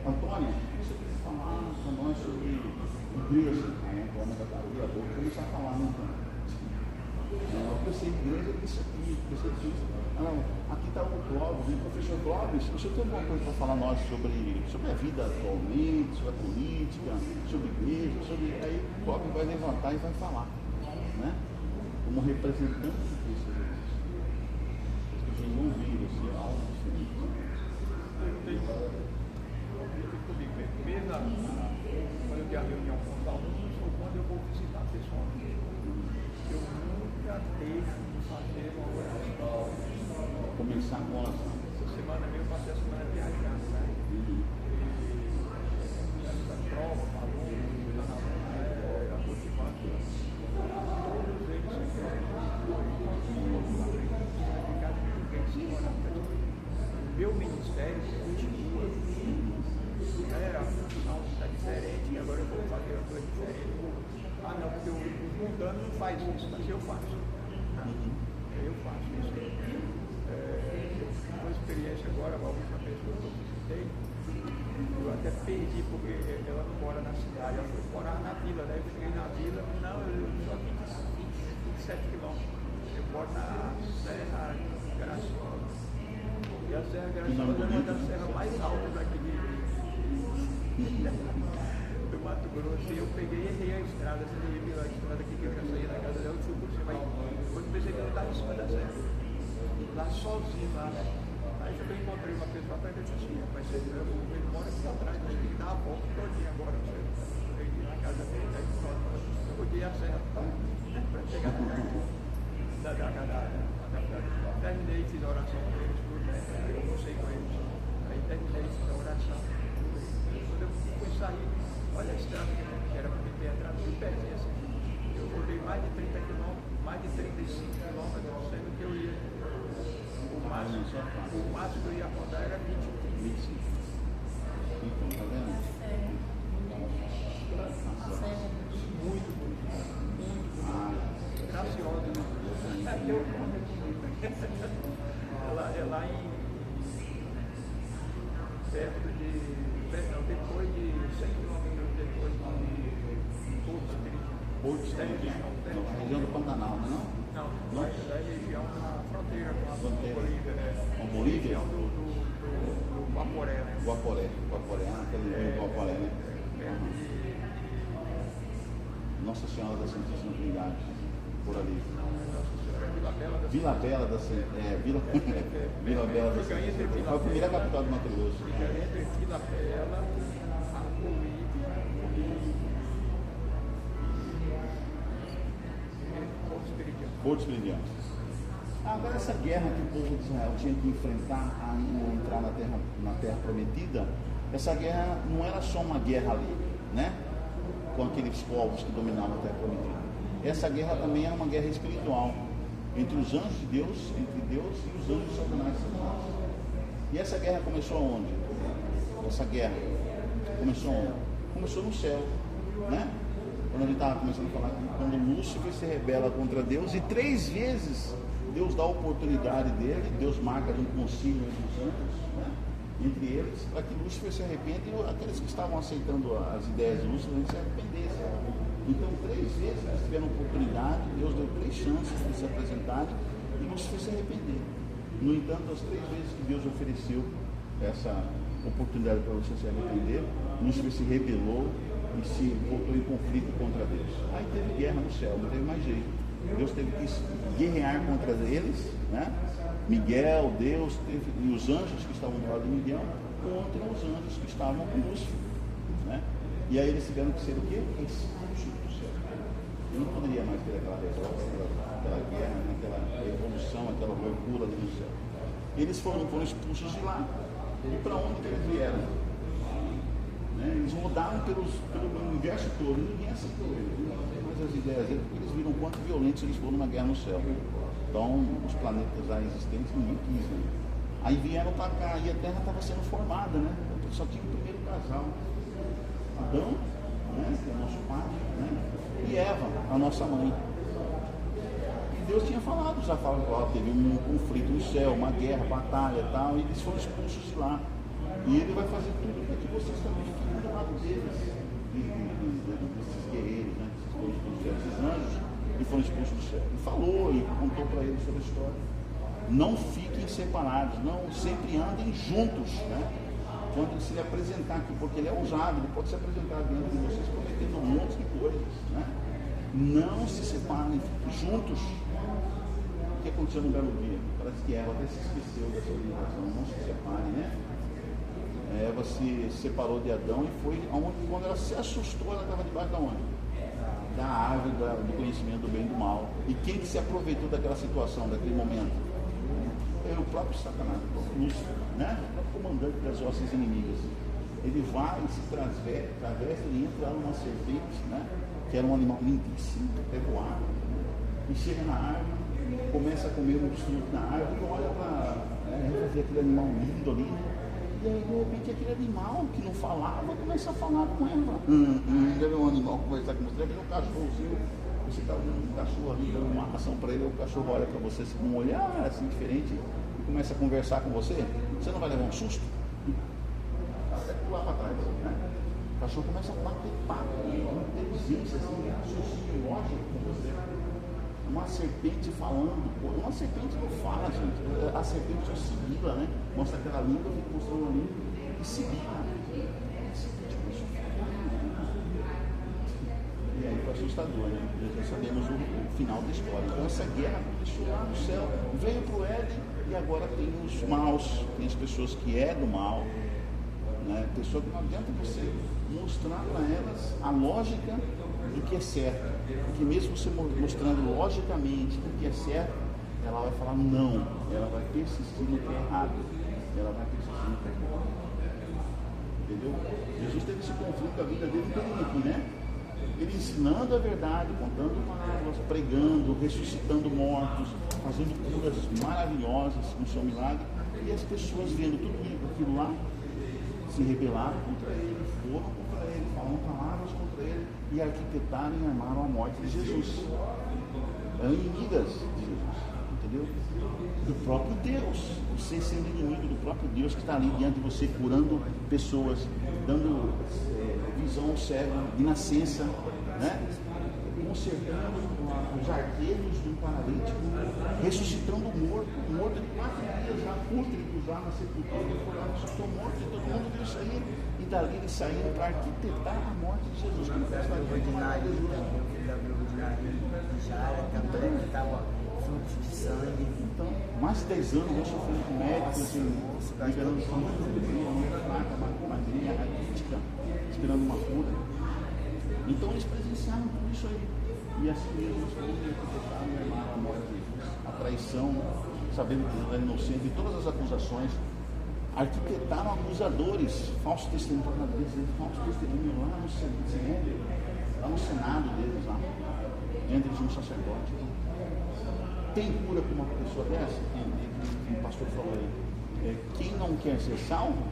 Antônio, o que você quer falar para nós sobre igreja? Aí a Antônio da Carolina começar a falar, né, Antônio? Eu sei igreja, isso aqui, isso aqui. Aqui está o Clóvis, o professor Clóvis, você tem alguma coisa para falar nós sobre a vida atualmente, sobre a política, sobre a igreja, aí o Clóvis vai levantar e vai falar, né? Como representante de Cristo Jesus. As pessoas vão ouvir você algo diferente. Eu tenho comigo mesmo, quando eu tenho a reunião com os alunos, ou quando eu vou visitar pessoalmente. Eu nunca deixo de fazer uma oração. Começar com a oração. Essa semana mesmo eu passei a semana viajando, né? Essa prova, falou, a motivação. Todos eles o meu ministério continua. Era a função está diferente, e agora eu vou fazer uma coisa diferente. Ah não, porque o mundano não faz isso, mas eu faço. Eu faço isso. Uma experiência agora, a última pessoa que eu visitei, eu até perdi, porque ela não mora na cidade, ela foi morar na vila, né? Eu cheguei na vila, não, eu só 27 quilômetros. Eu moro na Serra Graciosa. E a Serra Graciosa é uma das serras mais altas daqui do Mato Grosso. E eu peguei e errei a estrada, você viu a estrada aqui que eu já saí da casa dela, eu fui por cima. Quando pensei que ela estava em cima da serra, lá sozinho, lá, né? Aí eu encontrei uma pessoa atrás e disse assim, mas ele mora aqui atrás, mas tem que dar a volta todinha agora. Eu cheguei na casa dele, aí eu rodei a serra para chegar na casa. Terminei, fiz a oração com eles, tudo, né? Eu almocei com eles. Aí terminei, fiz a oração. Quando eu fui sair, olha a estrada que era para me ter entrado de pertinho assim. Eu rodei mais de 30 quilômetros, mais de 35 quilômetros, sendo que eu ia. O máximo que eu ia rodar era 25. Então, tá vendo? Muito bonito. Graciosa, né? É lá em. Perto de. Não, depois de 100 quilômetros depois de Porto Espiridião. Na região do Pantanal, não é? Não, da região na fronteira com a Bolívia, né? Com Bolívia? Região do Guaporé, né? Guaporé, aquele rio Guaporé, né? Nossa Senhora da Santíssima Trindade, por ali. Vila Bela da Vila Bela da Santíssima Trindade. Foi a primeira capital do Mato Grosso. Fica entre Vila Bela, a Bolívia e Porto Espiridião. Agora, essa guerra que o povo de Israel tinha que enfrentar a entrar na terra prometida, essa guerra não era só uma guerra ali, né? Com aqueles povos que dominavam a terra prometida. Essa guerra também era uma guerra espiritual entre os anjos de Deus, entre Deus e os anjos de Satanás. E essa guerra começou onde? Essa guerra começou onde? Começou no céu, né? Quando a gente estava começando a falar aqui, quando Lúcifer se rebela contra Deus e 3 vezes Deus dá a oportunidade dele, Deus marca um concílio entre os anjos, né? Entre eles, para que Lúcifer se arrependa e aqueles que estavam aceitando as ideias de Lúcifer se arrependessem. Então 3 vezes eles tiveram oportunidade, Deus deu 3 chances de se apresentarem e Lúcifer se arrepender. No entanto, as 3 vezes que Deus ofereceu essa oportunidade para você se arrepender, Lúcifer se rebelou e se voltou em conflito contra Deus. Aí teve guerra no céu, não teve mais jeito. Deus teve que guerrear contra eles, né? Miguel, Deus, e os anjos que estavam do lado de Miguel contra os anjos que estavam com Lúcifer, né? E aí eles tiveram que ser o quê? Expulsos do céu. Eu não poderia mais ter aquela revolta, aquela guerra, aquela revolução, aquela loucura ali no céu. Eles foram expulsos de lá. E para onde que eles vieram? Né? Eles rodaram pelo universo todo, ninguém aceitou eles, não tem mais as ideias deles, porque eles viram quanto violentos eles foram na guerra no céu. Então, os planetas já existentes, ninguém quis, né? Aí vieram para cá e a Terra estava sendo formada, né? Só tinha o primeiro casal, Adão, né? Que é o nosso pai, né? E Eva, a nossa mãe. E Deus tinha falado, já falou, teve um conflito no céu, uma guerra, batalha e tal, e eles foram expulsos de lá. E ele vai fazer tudo para que vocês também fiquem do lado deles, desses guerreiros, né? Esses anjos que foram expulsos do céu. E falou e contou para eles sobre a história. Não fiquem separados, não, sempre andem juntos, né? Quando ele se apresentar aqui, porque ele é ousado, ele pode se apresentar diante de vocês prometendo um monte de coisas, né? Não se separem, fiquem juntos. O que aconteceu no belo dia? Parece que Eva até se esqueceu dessa orientação, não se separem, né? Eva se separou de Adão e foi aonde, quando ela se assustou, ela estava debaixo da onde? Da árvore do conhecimento do bem e do mal. E quem que se aproveitou daquela situação, daquele momento? Era o próprio Satanás, o próprio Lúcifer, né? O próprio comandante das nossas inimigas. Ele vai e se travessa e entra lá numa serpente, né? Que era um animal lindíssimo, até voar, né? E chega na árvore, começa a comer um fruto na árvore e olha para aquele animal lindo ali, né? E aí, de repente, aquele animal que não falava começa a falar com ela. Já viu um animal conversar com você? Já viu um cachorrozinho? Você está olhando um cachorro ali, dando uma ração para ele, o cachorro olha para você com um olhar assim diferente e começa a conversar com você. Você não vai levar um susto? Até pular para trás, né? O cachorro começa a bater papo, uma inteligência, assim, raciocínio lógico com você. Uma serpente falando, uma serpente não fala, gente. A serpente é sibila, né? Mostra aquela língua, fica mostrando a língua e sibila. E aí foi assustador, né? Já sabemos o final da história. Então essa guerra aconteceu lá no céu, veio para o Éden e agora tem os maus, tem as pessoas que é do mal, né? Pessoa que não adianta você mostrar para elas a lógica do que é certo, porque mesmo você mostrando logicamente o que é certo, ela vai falar não, ela vai persistir no que é errado, ela vai persistir no que é errado. Entendeu? Jesus teve esse conflito com a vida dele inteira aqui, né? Ele ensinando a verdade, contando parábolas, pregando, ressuscitando mortos, fazendo curas maravilhosas no seu milagre, e as pessoas vendo tudo aquilo lá, se rebelaram contra ele, foram contra ele, falaram palavras contra ele, e arquitetaram e armaram a morte de Jesus. Eram inimigas de Jesus, entendeu? Do próprio Deus, você sendo inimigo do próprio Deus que está ali diante de você, curando pessoas, dando visão ao cego, de nascença, né? Consertando os arqueiros do paralítico, ressuscitando o morto de 4 dias já, pútrico já na sepultura, ele foi lá, ressuscitou morto e todo mundo viu sair, e dali eles saíram para arquitetar a morte de Jesus. Como fez na vida de Nair, já era também que estava fluxo de sangue. Então, mais de 10 anos eu sofrendo com médicos, liberando magrinha, raquítica, esperando uma cura. Então eles presenciaram tudo isso aí. E assim mesmo eles foram arquitetaram e armaram a morte de Jesus. A traição, sabendo que Jesus era inocente, e todas as acusações. Arquitetaram acusadores, falsos testemunhos lá no Senado deles, lá, entre eles um sacerdote. Tem cura para uma pessoa dessa? O pastor falou aí. Quem não quer ser salvo,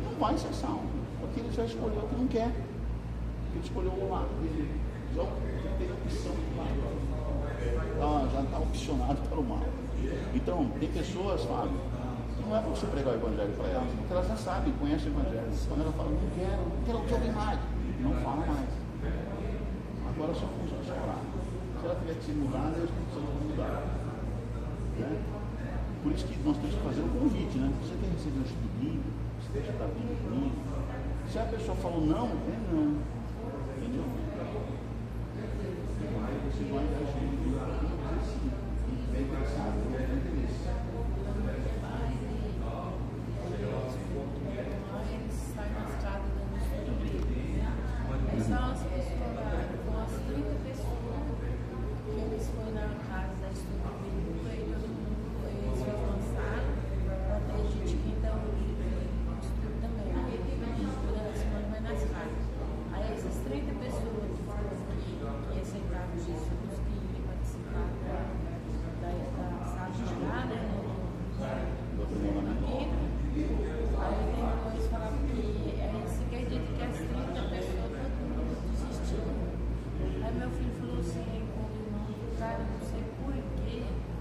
não vai ser salvo, porque ele já escolheu o que não quer. Ele escolheu o lado dele. Já tem opção do lado. Já está opcionado para o mal. Então, tem pessoas, Fábio, não é para você pregar o evangelho para elas, porque elas já sabem, conhecem o evangelho. Quando ela fala, não quero que alguém mais, não fala mais. Agora só funciona só orar. Se ela tiver que ser mudada, eu estou mudar. Né? Por isso que nós temos que fazer um convite, né? Você quer receber um estudo bíblico, você deixa estar vindo comigo. Se a pessoa falou não, é não. Entendeu? Aí você vai agir e dizer sim. E bem interessado, não é interesse. São as pessoas, com as 30 pessoas que eles foram na casa da estudo bíblico e todo mundo eles foram lançados para ter gente que dá o estudo também. Durante a semana vai nas casas. Aí essas 30 pessoas que aceitaram Jesus, que iriam participar da sala de lá, né? Aí depois falavam que se acredita que as 30 pessoas Aí meu filho falou assim, com o irmão, cara, não sei por que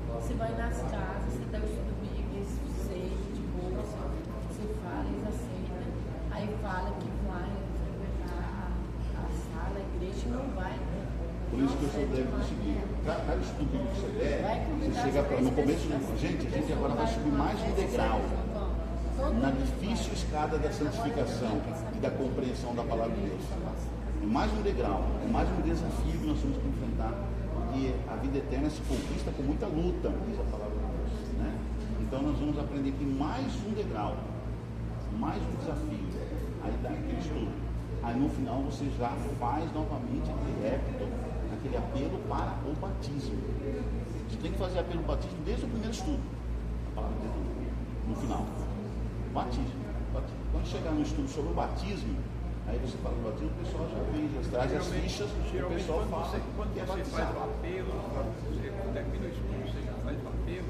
você vai nas casas, você dá o estudo bíblico, eles aceitam de boa, você fala, eles aceitam, aí fala que vai frequentar a sala, a igreja e não vai. Por isso que eu sou deve conseguir. Cada estudo que você der, você chega para no começo, gente, a gente agora vai subir mais um degrau na difícil escada da santificação e da compreensão da palavra de Deus. É mais um degrau, é mais um desafio que nós temos que enfrentar, porque a vida eterna se conquista com muita luta, diz a palavra de Deus, né? Então nós vamos aprender aqui mais um degrau, mais um desafio, aí dá aquele estudo. Aí no final você já faz novamente aquele répito, aquele apelo para o batismo. Você tem que fazer apelo ao batismo desde o primeiro estudo, a palavra de Deus, no final. Batismo. Quando chegar no estudo sobre o batismo, aí você fala do batismo, o pessoal já vem, já traz as fichas, o pessoal fala quando que é você faz o apelo, você termina o estudo, você já faz o apelo,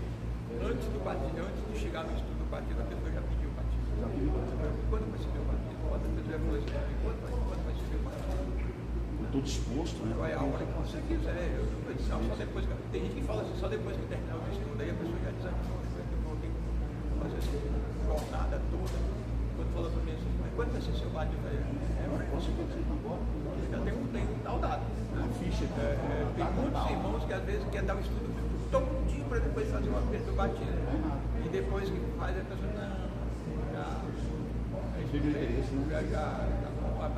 antes do batismo, antes de chegar no estudo do batismo, a pessoa já pediu o batismo. Já pediu o batismo. Quando vai ser o batismo? Quando a pessoa já falou assim, quando vai ser o batismo? Eu estou disposto, né? É a hora que você quiser. Só depois, tem gente que fala assim, só depois que terminar o estudo, aí a pessoa já desanimou, eu vou ter que fazer essa jornada toda. Quando falou para mim assim, mas quando vai ser seu batismo? Posso fazer agora? Já tem um tal dado. Uma ficha. Tem muitos irmãos que às vezes querem dar o estudo todo dia para depois fazer uma vez do batismo. E depois que faz, a pessoa não. Chega o interesse, né? Já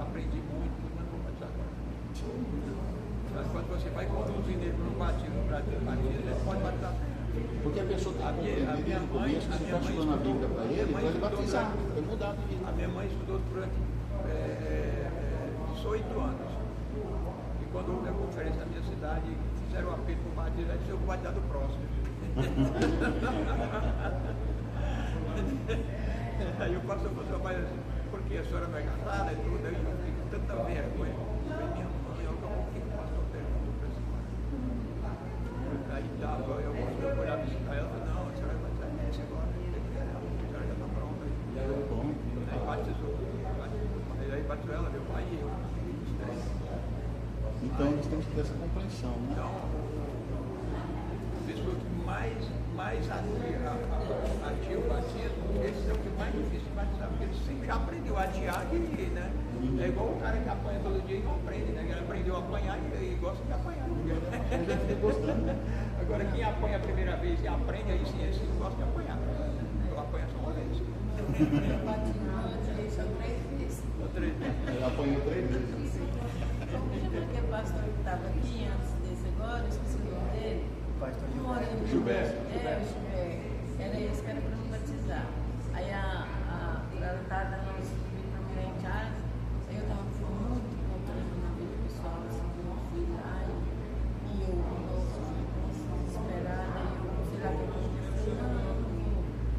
aprendi muito, mas não vou batizar agora. Mas quando você vai conduzindo ele para o batismo, ele pode batizar. Porque a pessoa tem que compreender desde o começo que você está estudando a Bíblia para ele, vai ele batizar, vai mudar de vida. A minha mãe estudou durante 18 anos. E quando houve a conferência na minha cidade, fizeram um apelo para o batismo, ela disse, eu vou batizar do próximo. Aí o pastor falou, mas por porque a senhora não é casada e tudo, aí eu fico com tanta vergonha. Aí minha mãe, eu não fico com pastor perguntou pra senhora. Aí dava, eu fui lá visitar ela, falei, não, a senhora vai sair disso agora, a senhora já está pronta. Aí batizou. Aí batizou ela, meu pai e eu. Então nós temos que ter essa compreensão, né? Então, a pessoa que mais atia o batismo, esse é o que mais difícil de batizar, porque ele sempre já aprendeu a atiar e né? É igual o cara que apanha todo dia e não aprende, né? Ele aprendeu a apanhar e gosta de apanhar. Agora quem apanha a primeira vez e aprende, aí sim, esse gosta de apanhar. Eu apanho só uma vez. Eu bati na direção 3 vezes. Ele apanhou 3 vezes. Como chama aquele pastor que estava aqui antes desse agora? Eu esqueci o nome dele. Pastor Um moreno. Gilberto. É, o Gilberto. Era esse que era para me batizar. Aí ela estava dando uns familiares. Aí eu estava muito contando na vida pessoal, assim, que eu fui lá e eu desesperada. Aí eu fui lá que eu não,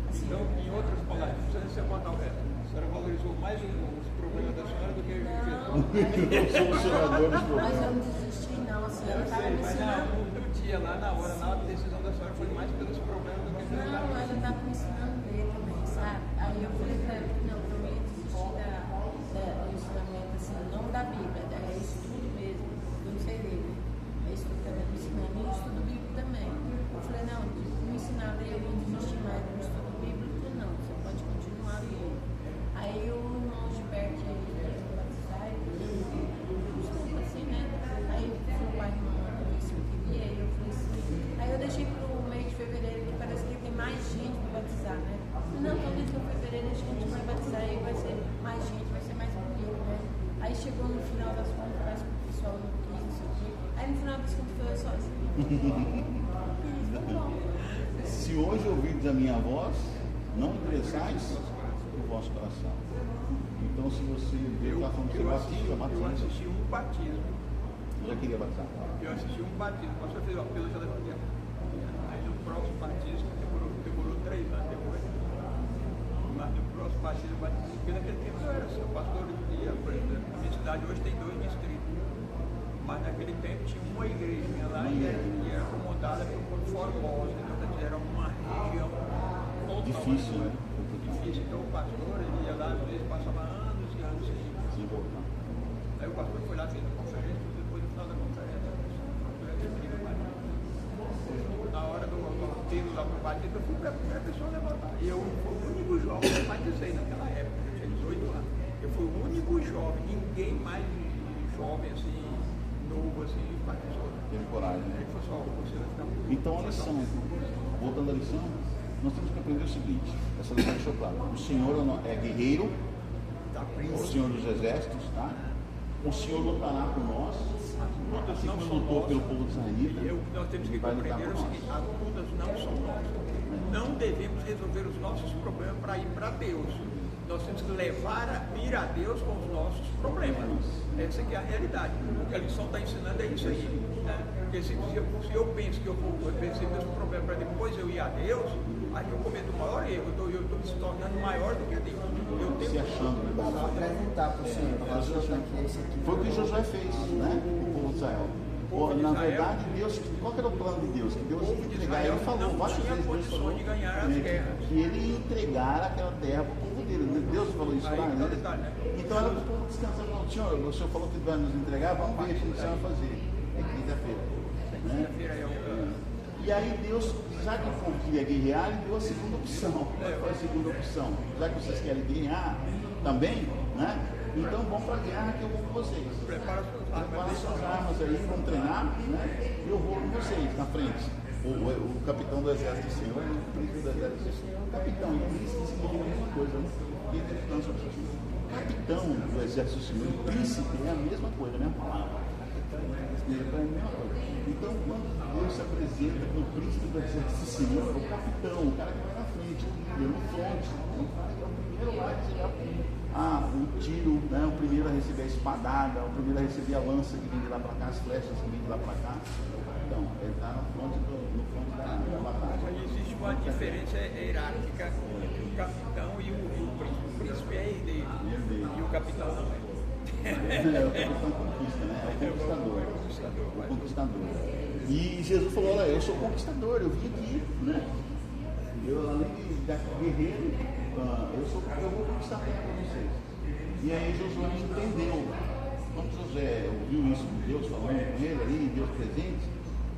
assim. Então, em outras palavras, não precisa ser botar o resto. A senhora valorizou mais os problemas da senhora do que o Os solucionadores de Mas eu problemas. não desisti não, assim, ela Eu estava sei, me mas ensinando. no dia, lá na hora, na decisão da senhora, foi mais pelos problemas do que pelos Não, ela estava me ensinando a ler também, sabe? Aí eu falei pra ela que não, eu ia desistir do ensinamento, assim, não da Bíblia, é estudo mesmo, eu não sei ler, né? É estudo que ela me ensinando e estudo bíblico também. Eu falei, não, me ensinar a ler, eu vou desistir mais do estudo bíblico, não, você pode continuar lendo. Aí o irmão Gilberto ia batizar e tudo assim, né? Aí foi o pai do irmão pra ver se eu queria, aí eu falei assim. Aí eu deixei pro mês de fevereiro, que parece que tem mais gente para batizar, né? Não, talvez no fevereiro a gente vai batizar, aí vai ser mais gente, vai ser mais bonito, né? Aí chegou no final das contas, parece que o pessoal não quis, não sei o quê. Aí no final das contas foi eu sozinha. Foi bom. Se hoje ouvirdes a minha voz, não endureçais o vosso coração. Então, se você Deus está falando que você batiza, eu batiza. assisti um batismo. Eu já queria batizar. Eu assisti um batismo. O pastor fez o apelo já da família. Aí no próximo batismo, demorou 3 anos depois. Mas no próximo batismo, porque naquele tempo eu era assim, o pastor ia, por exemplo, na minha cidade hoje tem 2 distritos. Mas naquele tempo tinha uma igrejinha lá e era montada por Formosa. Então era uma região Difícil, né? difícil. Então o pastor ele ia lá, às vezes passava anos e anos sem voltar. Aí o pastor foi lá, fez uma conferência, depois no final da conferência, na hora do apelo lá pro batismo, eu fui a primeira pessoa a levantar. E eu fui o único jovem que batizei naquela época, eu tinha 18 anos. Eu fui o único jovem, ninguém mais jovem assim, novo assim, batizou. Teve coragem, né? Aí foi só você vai ficar. Então, a lição, voltando à lição, nós temos que aprender o seguinte: essa lição deixou claro. O Senhor é guerreiro, o Senhor dos exércitos, tá? O Senhor lutará por nós, assim como lutou pelo povo israelita. Nós temos que vai lutar compreender por o nós. seguinte: as lutas não são nossas. Não devemos resolver os nossos problemas para ir para Deus. Nós temos que ir a Deus com os nossos problemas. Essa que é a realidade. O que a lição está ensinando é isso aí. Né? Porque se eu penso que eu vou vencer meus problemas para depois eu ir a Deus, aí eu cometo o maior erro. Eu estou me se tornando maior do que Deus. Eu tenho Se achando, né? Vamos apresentar para o senhor. Esse aqui. Foi o que Josué fez, né? O povo de Israel. Na verdade, Deus, qual que era o plano de Deus? Que Deus ia entregar, ele falou várias vezes, Deus falou, de ganhar as guerras. que ele ia entregar aquela terra para o povo dele. Deus falou isso lá, né? Então era para o povo descansar. Senhor, o Senhor falou que vai nos entregar, vamos ver o que o Senhor vai fazer. É quinta-feira. Né? E aí Deus, já que o povo queria guerrear, ele deu a segunda opção. Qual foi a segunda opção? Já que vocês querem guerrear também, né? Então vamos para a guerra que eu vou com vocês. Prepara suas armas aí, vamos treinar, né? Eu vou com vocês na frente. O capitão do exército do Senhor, o príncipe do exército do Senhor. Capitão e príncipe significa a mesma coisa, né? Capitão do exército do Senhor e príncipe é a mesma coisa, a mesma palavra. É a mesma coisa. Então, quando Deus se apresenta como príncipe do exército do Senhor, é o capitão, o cara que vai na frente, no fronte, é o primeiro lá que será o tiro, né? O primeiro a receber a espadada, o primeiro a receber a lança que vem de lá para cá, as flechas que vêm de lá para cá. Então, ele está no fronte da batalha. Existe uma diferença hierárquica entre o capitão e o príncipe. O príncipe é herdeiro. capitão não é. É o capitão conquista, né? É o conquistador. E Jesus falou, olha, eu sou conquistador, eu vim aqui, né? Eu, além de guerreiro, eu vou conquistar a terra para vocês. E aí Josué entendeu. Quando Josué ouviu isso de Deus falando com ele ali, Deus presente,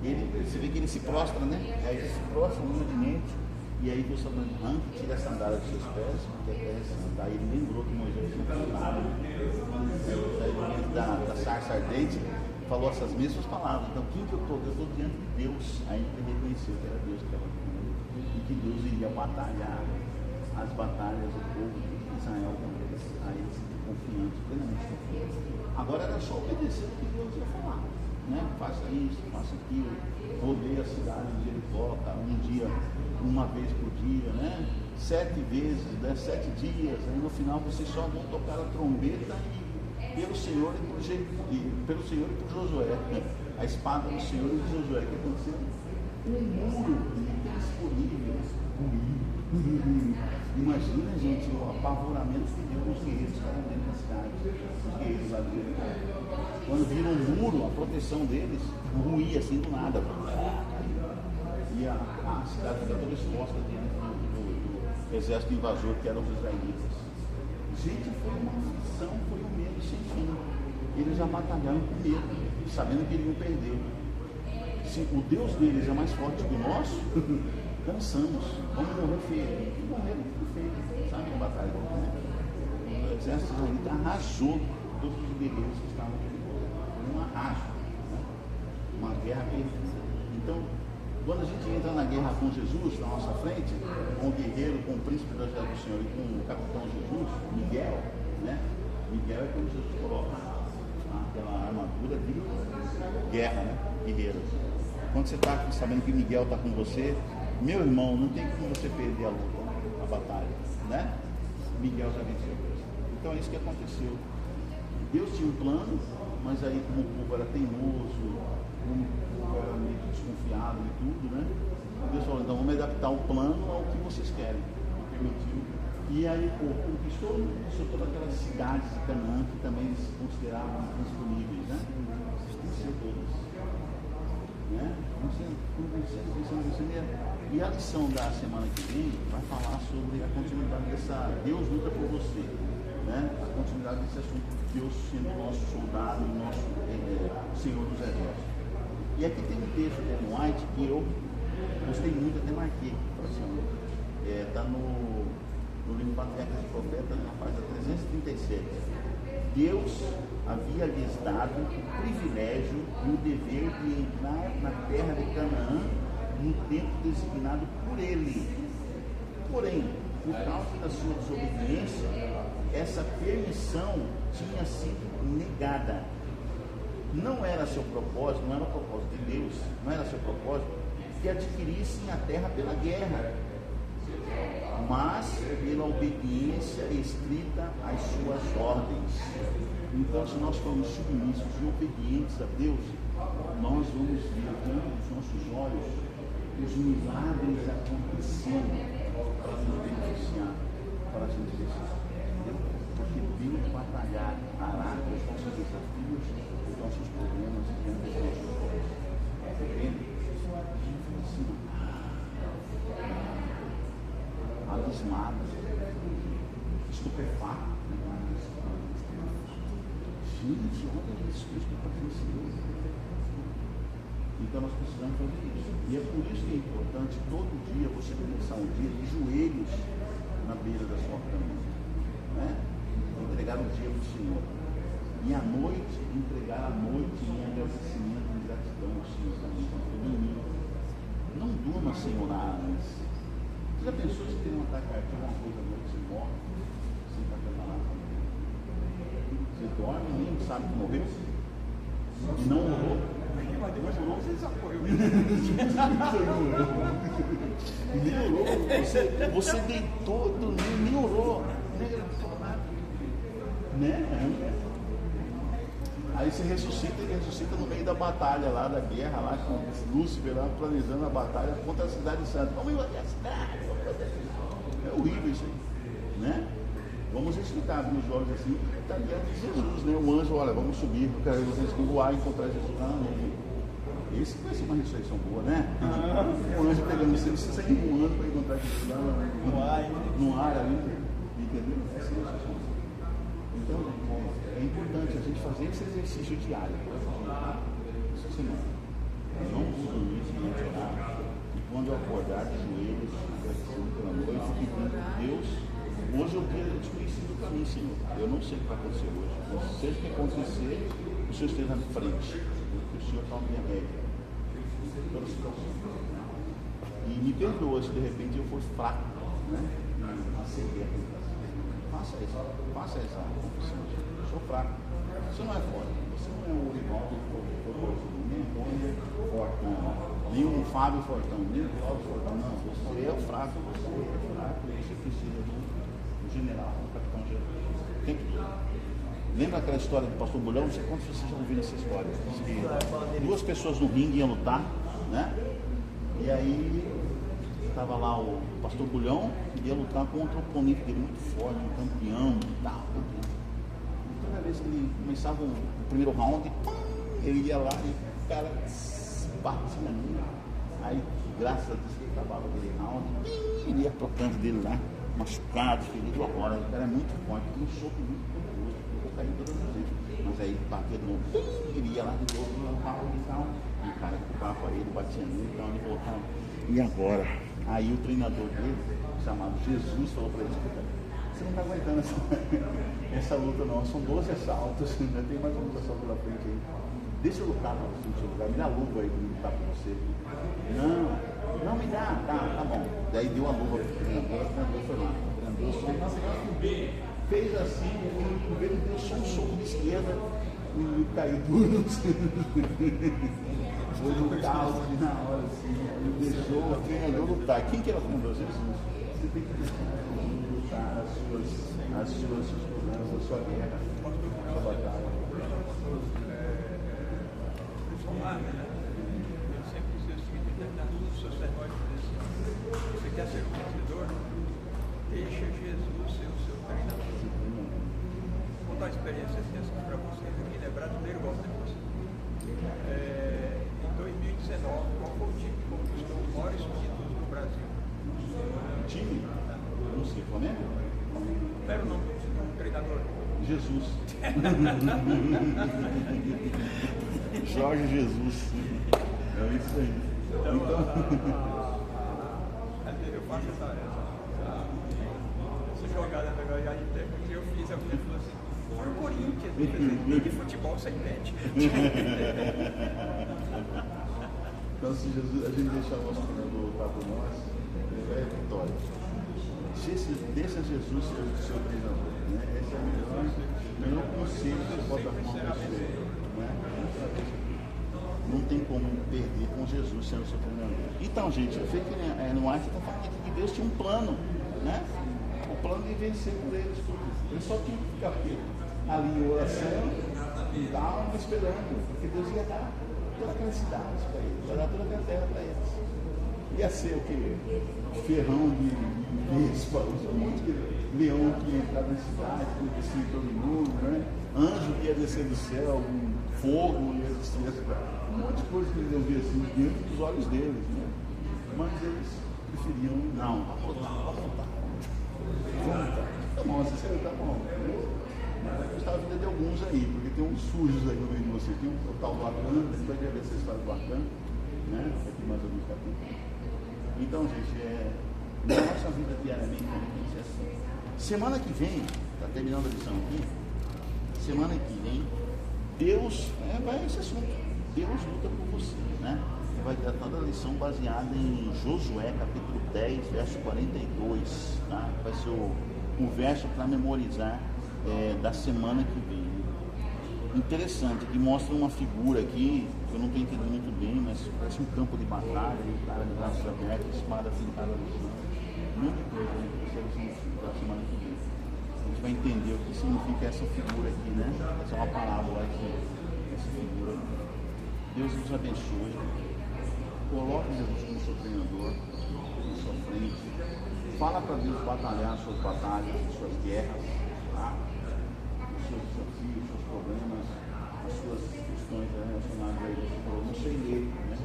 você vê que ele se prostra, né? Aí ele se prostra humildemente, e aí Deus falando, arranca, tira a sandália dos seus pés, porque a terra é santa. Aí ele lembrou que Moisés tinha falado, né? Da sarça ardente, falou essas mesmas palavras. Então, quem que eu estou? Eu estou diante de Deus. Aí ele reconheceu que era Deus que estava comigo e que Deus iria batalhar as batalhas do povo de Israel com eles. Aí eles confiantes, plenamente confiantes. Agora era só obedecer o que Deus ia falar, né? Faça isso, faça aquilo, rodeie a cidade de Jericó, um dia, uma vez por dia, né? 7 vezes, né? 7 dias. Aí no final vocês só vão tocar a trombeta e pelo Senhor e por Josué, né? A espada do Senhor e de Josué. O que aconteceu? Um muro disponível. Imagina, gente, o apavoramento que deu nos guerreiros que estavam dentro da cidade. Os guerreiros lá dentro. Quando viram um muro, a proteção deles ruía assim do nada. E a cidade ficou toda exposta diante do exército invasor que eram os israelitas. Gente, foi uma aflição, foi um medo sem fim. Eles já batalharam com medo, sabendo que iriam perder. Se o Deus deles é mais forte que o nosso, cansamos, vamos morrer feio. E morreram feio, sabe a batalha? Né? O exército israelita arrasou todos os guerreiros que estavam aqui. Um arraso, né? Uma guerra perdida. Então, quando a gente entra na guerra com Jesus na nossa frente, com o guerreiro, com o príncipe do exército do Senhor e com o capitão Jesus, Miguel, né? Miguel é quando Jesus coloca aquela armadura de guerra, né? Guerreiro. Quando você está sabendo que Miguel está com você, meu irmão, não tem como você perder a luta, a batalha, né? Miguel já venceu. Então é isso que aconteceu. Deus tinha um plano, mas aí como o povo era teimoso, como o povo era meio desconfiado e tudo, né? Deus falou, então vamos adaptar o plano ao que vocês querem. E permitiu. E aí o povo conquistou todas aquelas cidades de Canaã que também se consideravam indisponíveis, né? Venceu todas. Né? E a lição da semana que vem vai falar sobre a continuidade dessa Deus luta por você, né? A continuidade desse assunto, Deus sendo nosso soldado e nosso Senhor dos Exércitos. E aqui tem um texto de Ellen White que eu gostei muito, até marquei está no livro Patriarcas e Profetas, na página 337. Deus havia lhes dado o privilégio e o dever de entrar na terra de Canaã no tempo designado por ele. Porém, por causa da sua desobediência, essa permissão tinha sido negada. Não era seu propósito, não era o propósito de Deus, não era seu propósito que adquirissem a terra pela guerra, mas pela obediência estrita às suas ordens. Então, se nós formos submissos e obedientes a Deus, nós vamos ver diante dos nossos olhos os milagres acontecendo para nos beneficiar, para a gente decidir. Porque Deus batalhará com os nossos desafios, os nossos problemas diante dos nossos olhos. Entende? Abismado, estupefacto. Gente, olha isso que está acontecendo. Então nós precisamos fazer isso. E é por isso que é importante todo dia você começar um dia de joelhos na beira da sua cama, né? Entregar o dia para o Senhor. E à noite, entregar a noite em agradecimento e gratidão ao Senhor também, quando domingo. Não durma sem orar antes. Você já pensou se tem um ataque cardíaco, alguma coisa à noite, você morre? Você está preparado? Você dorme e nem sabe que morreu? E não orou? Mas depois você desapoiou. Nem orou. Você deitou, dormiu, nem orou. Nem agradeceu nada. Né? Aí você ressuscita, ele ressuscita no meio da batalha lá, da guerra lá, com Lúcifer lá, planejando a batalha contra a cidade santa. Vamos invadir a cidade. É horrível isso aí, né? Vamos explicar, abrir os olhos assim, está diante de Jesus, né? O anjo, olha, vamos subir, eu quero vocês que voar e encontrar Jesus. Esse vai ser uma ressurreição boa, né? O anjo pegando você, você sai voando para encontrar Jesus lá no ar ali, entendeu? Essa é a ressurreição. Então, é importante a gente fazer esse exercício diário, essa semana. Vamos dormir, orar, e quando eu acordar de joelhos, agradecendo pela noite, pedindo a Deus. Hoje é o dia desconhecido para mim, Senhor. Eu não sei o que vai acontecer hoje. Mas seja o que acontecer, o Senhor esteja na frente. Porque o Senhor está na minha rédea. Toda situação. E me perdoa se de repente eu for fraco, né? A ceder a tentação. Faça essa confissão. Eu sou fraco. Você não é forte. Você não é o Rivaldo, nem o Rony Fortão, nem o Fábio Fortão, nem o Cláudio Fortão. Não, você é o fraco. Você é fraco. Você precisa de general, o capitão geral. Tem que tudo. Lembra aquela história do pastor Bulhão? Não sei quantos vocês já ouviram essa história. Duas pessoas no ringue iam lutar, né? E aí estava lá o pastor Bulhão, ia lutar contra o oponente dele muito forte, um campeão e tal. E toda vez que ele começava o primeiro round, ele ia lá e o cara batia nele. Aí, graças a Deus, ele acabava aquele round, ele ia pro canto dele lá, machucado, ferido agora. O cara é muito forte, tem um soco muito poderoso, eu vou cair todas as vezes. Mas aí bateu de novo, ele ia lá de novo, no round e tal. E o cara ocupava ele, batia nele, então ele voltava. E agora? Aí o treinador dele, chamado Jesus, falou para ele: você não está aguentando essa luta não, são 12 assaltos, ainda tem mais um assalto pela frente aí. Deixa eu lutar para você no seu lugar, me dá a luva aí para eu lutar para você. Não me dá, tá bom. Daí deu a luva para o treinador foi lá. O treinador só fez assim, o governo deu só um soco de esquerda e caiu duro. Foi no caos na hora, assim, deixou o treinador lutar. Quem que era o treinador? Jesus. Você tem que lutar as suas problemas, a sua guerra, a sua batalha. Eu sempre disse assim, determinados sacerdotes dizem assim: você quer ser um vencedor? Deixa Jesus ser o seu treinador. Vou contar uma experiência dessas para vocês aqui, né? Brasileiro gosta de você. Em 2019, qual foi o time que conquistou os maiores títulos no Brasil? Time? Eu não sei, Flamengo? Qual era o nome do treinador? Jesus. Jorge Jesus. É isso aí. Então... eu faço essa jogada da técnica que eu fiz, a mulher falou assim: foi o Corinthians, de futebol sem mente. Então, se Jesus, a gente deixar o nosso treinador lutar por nós, é vitória. Deixa Jesus ser o seu treinador. Né? Esse é o melhor conselho que você pode dar para uma pessoa. Né? Não tem como perder com Jesus sendo seu treinador. Então, gente, eu sei que no Arte está falando que Deus tinha um plano, né? O plano de vencer por eles tudo. Eles só tinham que ficar ali em oração e tal, esperando, porque Deus ia dar toda aquela cidade para eles, ia dar toda aquela terra para eles. Ia ser o quê? Ferrão de vespa, um monte de leão que ia entrar na cidade, que ia destruir todo mundo, né? Anjo que ia descer do céu, um fogo ia destruir a cidade. Um monte de coisa que eles iam ver assim diante dos olhos deles, né? Mas eles preferiam, não, vamos voltar. Tá bom, você tá bom. Vai custar a vida de alguns aí, porque tem uns sujos aí no meio de vocês. Tem um tal do Acã, depois vai ver essa história do Acã, né? Aqui mais alguns capítulos. Então, gente, na nossa vida diariamente tem que ser assim. Semana que vem, está terminando a lição aqui, semana que vem, Deus vai esse assunto. Deus luta por você, né? Vai ter toda a lição baseada em Josué, capítulo 10, verso 42, tá? Vai ser o verso para memorizar da semana que vem. Interessante, que mostra uma figura aqui, que eu não tenho entendido muito bem, mas parece um campo de batalha, um cara de braços abertos, espada fincada no chão. Muita coisa, né? Essa é a lição da semana que vem. A gente vai entender o que significa essa figura aqui, né? Essa é uma parábola aqui, essa figura. Deus nos abençoe. Coloque Jesus como seu treinador, na sua frente. Fala para Deus batalhar as suas batalhas, as suas guerras. desafios, seus problemas, as suas questões relacionadas a isso. Não sei ler, né?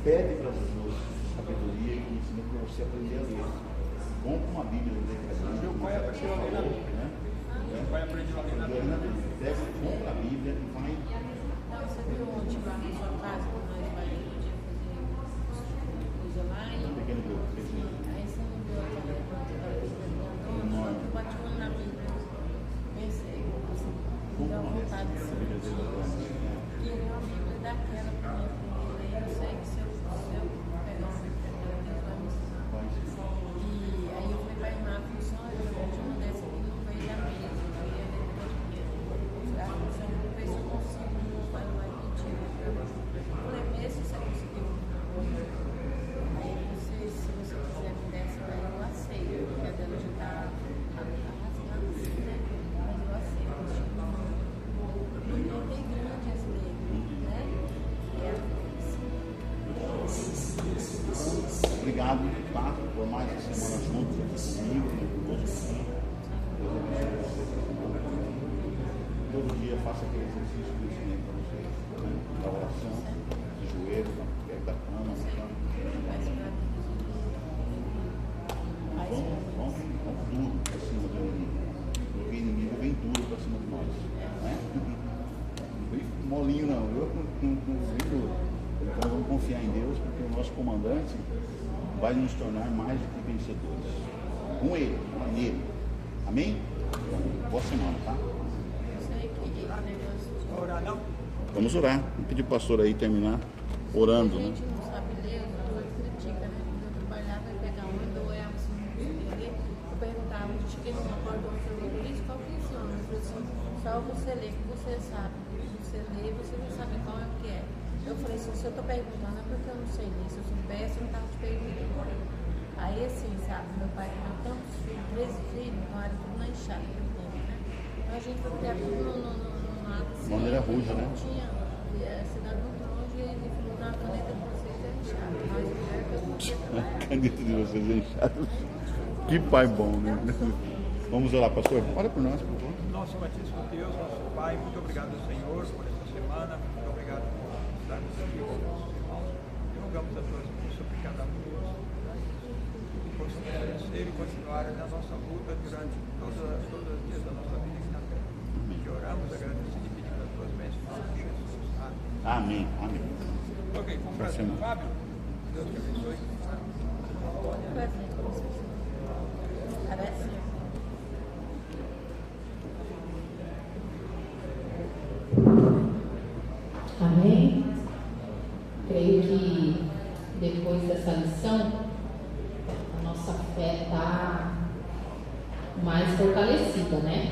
Pede para Jesus sabedoria e conhecimento para você aprender a ler. Compre uma Bíblia de ler. Meu pai aprendeu a ler na Bíblia. Né? Meu pai aprendeu a ler na Bíblia. Pega, compra a Bíblia e vai. Então, você viu ontem lá na sua casa, quando nós vai no dia fazer coisa lá, e Pequeno grupo, pequeno. aí você não viu aquela Bíblia, eu bati o olho na Bíblia, pensei, assim, me deu vontade de ser queria uma Bíblia daquela para mim aprender a ler. Eu sei que se eu pegar uma Bíblia daquela, Deus vai me ensinar. E aí eu falei para a irmã, a função é de uma dessa aqui não veio da mesa, eu ia ler todo dia. A função, vou ver se eu consigo, não vai pedir. Eu falei, mesmo se você conseguiu. Aí você, se você quiser me der essa daí, eu aceito, porque a dela já está arrasando assim, né? Mas eu aceito. Porque tem grande as letras, né? É a Obrigado, tá? Por mais uma semana juntos aqui comigo, conosco aqui. Deus abençoe vocês. Todo dia faça aquele exercício que eu ensinei para vocês, né? Da oração, de joelho, perto da cama, na cama. Vamos duro para cima do inimigo. Porque o inimigo vem duro para cima de nós. Né? Não vem molinho não, viu? Vem duro. Então vamos confiar em Deus, porque o nosso comandante vai nos tornar mais do que vencedores. Com ele, nele. Amém? Então, boa semana, tá? Orar não? Vamos orar. Vamos pedir para o pastor aí terminar orando, A né? gente não sabe ler, os dois criticam, né? Quando eu trabalhava, eu pegava um e olhava assim, não conseguia ler. Eu perguntava, eu cheguei numa porta, eu falei, por isso, qual que é esse homem? Ele falou assim, só você lê, que você sabe. Você lê, você não sabe qual é o que é. Eu falei assim, se eu estou perguntando, é porque eu não sei ler. Se eu soubesse, eu não estava te perguntando. Aí assim, sabe, meu pai tinha tantos filhos, 13 filhos, então era tudo na enxada, né? Então a gente foi criar tudo no lado assim. De maneira rude, né? Tinha a cidade muito longe e ele falou, não, a caneta de vocês é inchada. Mas o que eu não sei A caneta de vocês é inchada. Que pai bom, né? Vamos orar, pastor? Ora por nós, por favor. Nosso batismo Deus, nosso Pai, muito obrigado, Senhor, por essa semana. Muito obrigado por estar nos filhos, nossos irmãos. E rogamos a tuas bênçãos sobre cada um deles. Que possamos crescer e continuar na nossa luta durante todos os dias da nossa vida aqui na terra. Que oramos, agradecidos e pedimos as tuas bênçãos em nome de Jesus. Amém. Amém. Amém. Ok, com prazer. Fábio, Deus te abençoe. Parece. Amém? Creio que depois dessa lição, a nossa fé está mais fortalecida, né?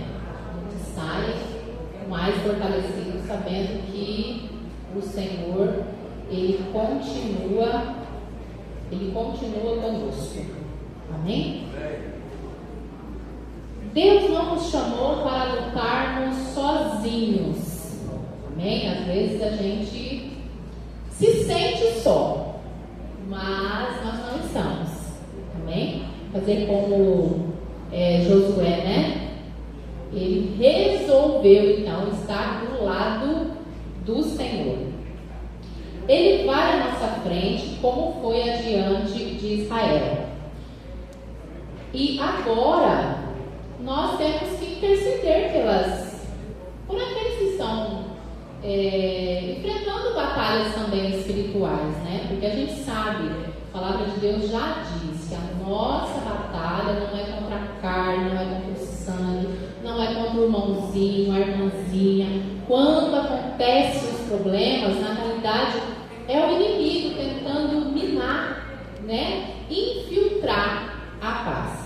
A gente sai mais fortalecido, sabendo que o Senhor, Ele continua conosco. Amém? Deus não nos chamou para lutarmos sozinhos. Amém? Às vezes a gente se sente só, mas nós não estamos. Amém? Fazer como Josué, né? Ele resolveu então estar do lado do Senhor. Ele vai à nossa frente, como foi adiante de Israel. E agora nós temos que interceder por aqueles que estão enfrentando batalhas também espirituais, né? Porque a gente sabe, a palavra de Deus já diz que a nossa batalha não é contra a carne, não é contra o sangue, não é contra o irmãozinho, a irmãzinha. Quando acontecem os problemas, na realidade é o inimigo tentando minar, né? Infiltrar a paz.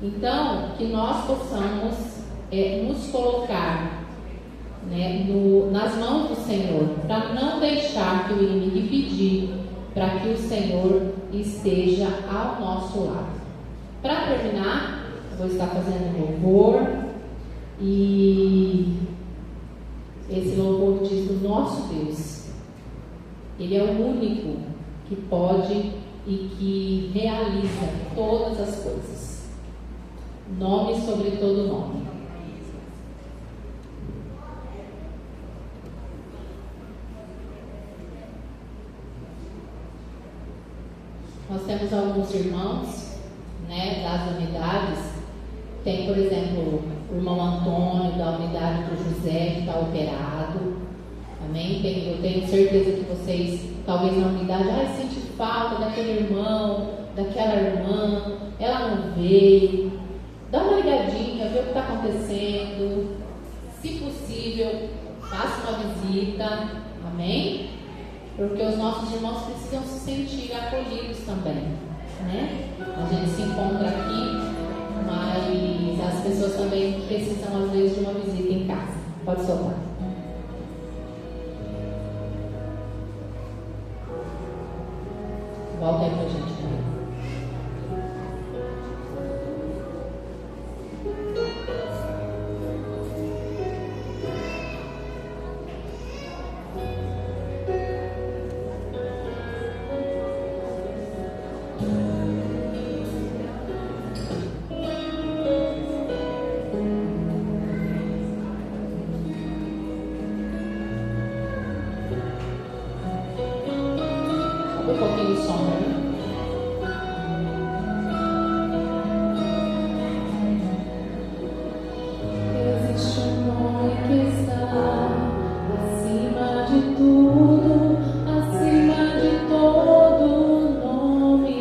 Então, que nós possamos nos colocar, né, nas mãos do Senhor, para não deixar que o inimigo impedir, para que o Senhor esteja ao nosso lado. Para terminar, eu vou estar fazendo louvor, e esse louvor diz do nosso Deus. Ele é o único que pode e que realiza todas as coisas. Nome sobre todo nome. nós temos alguns irmãos, né, das unidades. Tem, por exemplo, o irmão Antônio, da unidade do José, que está operado. Amém? Eu tenho certeza que vocês, talvez na unidade, sente falta daquele irmão, daquela irmã, ela não veio. Dá uma ligadinha, vê o que está acontecendo. Se possível, faça uma visita. Amém? Porque os nossos irmãos precisam se sentir acolhidos também, né? A gente se encontra aqui, mas as pessoas também precisam, às vezes, de uma visita em casa. Pode soltar. Volta aí pra gente também. Um pouquinho de som, né? Existe um nome que está acima de tudo, acima de todo nome.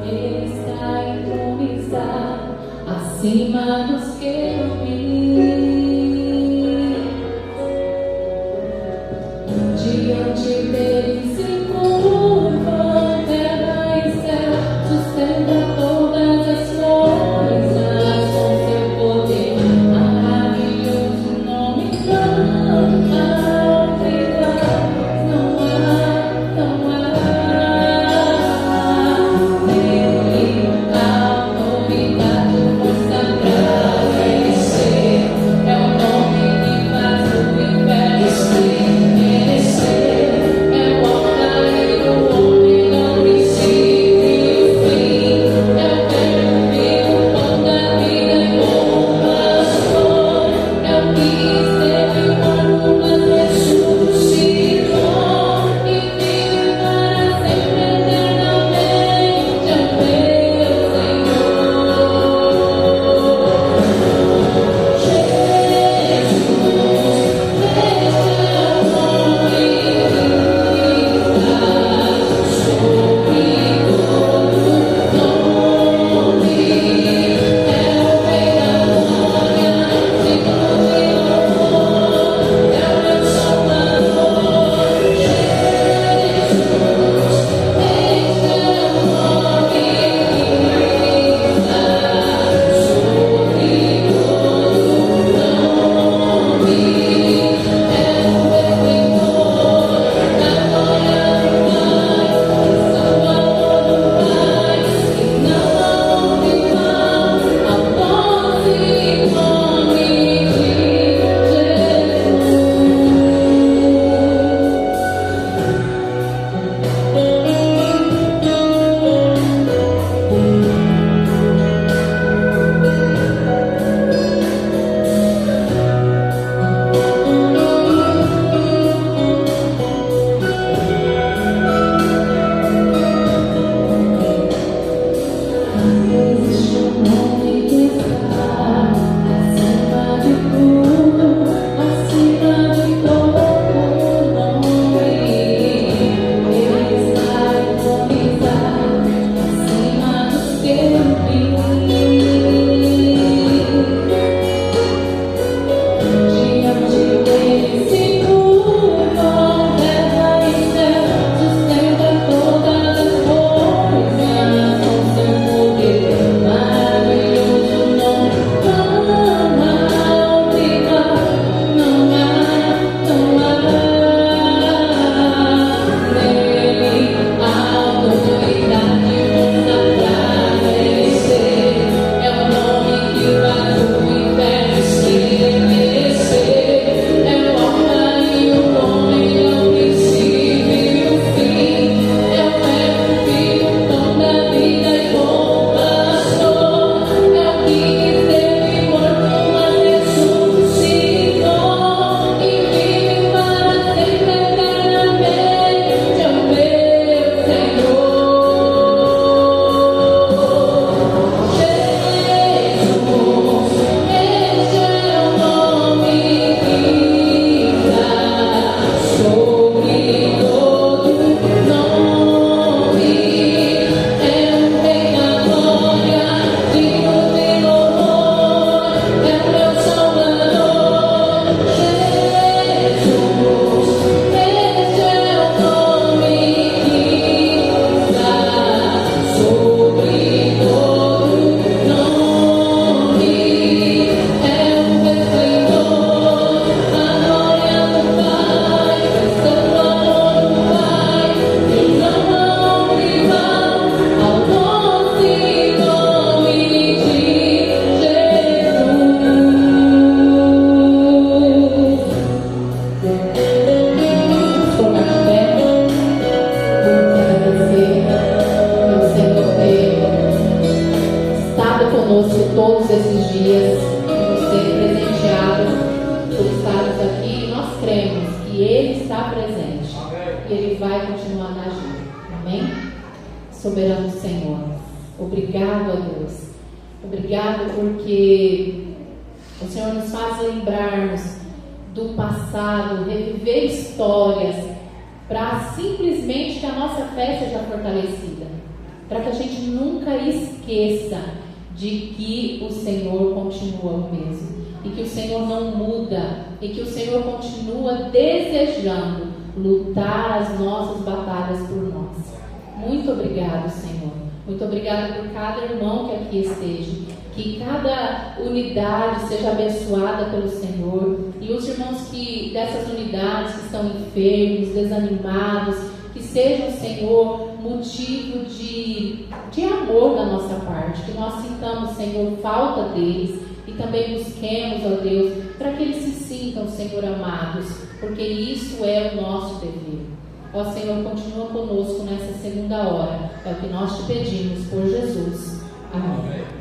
Ele está entronizado acima dos querubins. Diante dele se curvam terra e céu, sustenta todas as coisas com seu poder. Maravilhoso nome, canta ao e Ele vai continuar a agir. Amém? Soberano Senhor, obrigado a Deus. Obrigado porque o Senhor nos faz lembrarmos do passado, reviver histórias, para simplesmente que a nossa fé seja fortalecida, para que a gente nunca esqueça de que o Senhor continua o mesmo, e que o Senhor não muda, e que o Senhor continua desejando lutar as nossas batalhas por nós. Muito obrigado, Senhor. Muito obrigado por cada irmão que aqui esteja. Que cada unidade seja abençoada pelo Senhor. E os irmãos dessas unidades que estão enfermos, desanimados, que seja o Senhor motivo de amor da nossa parte. Que nós sintamos, Senhor, falta deles. E também busquemos, ó Deus, para que eles se sintam, Senhor, amados. Porque isso é o nosso dever. Ó Senhor, continua conosco nessa segunda hora. É o que nós te pedimos por Jesus. Amém.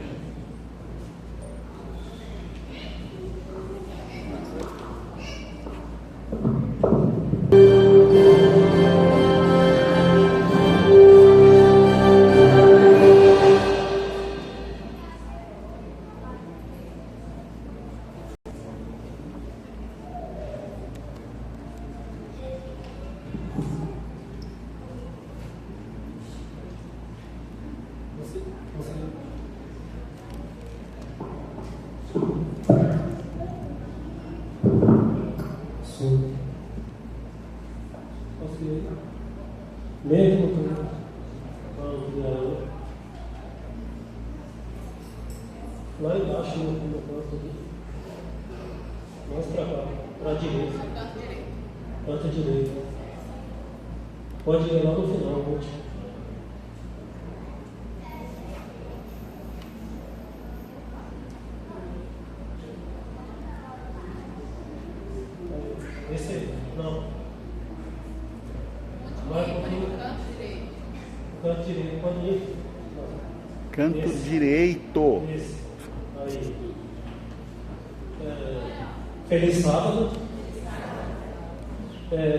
Lá embaixo, no canto aqui. Mais para cá, para a direita. Canto direito. Pode ir lá no final, último. Esse aí, não. Vai um pouquinho. Canto direito, pode ir. Canto Esse. direito. Esse. Aí. Feliz sábado.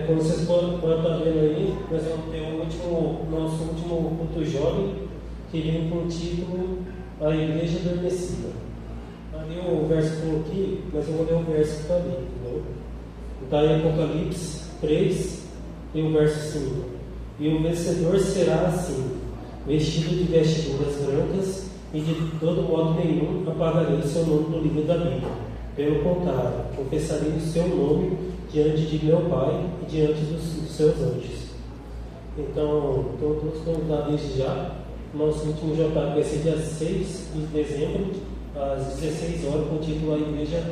Como vocês podem estar vendo aí, nós vamos ter nosso último culto jovem, que vem com o título A Igreja Adormecida. Ali o verso que eu aqui, mas eu vou ler o verso que está ali, entendeu? Está em Apocalipse 3 e o verso 5. E o vencedor será assim, vestido de vestiduras brancas, e de todo modo nenhum apagarei o seu nome do livro da Bíblia. Pelo contrário, confessarei o seu nome diante de meu Pai e diante dos seus anjos. Então, todos convidados desde já. Nosso último JP vai ser dia 6 de dezembro, às 16 horas, com o título A Igreja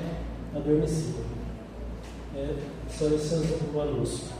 Adormecida. Só esse é o anúncio.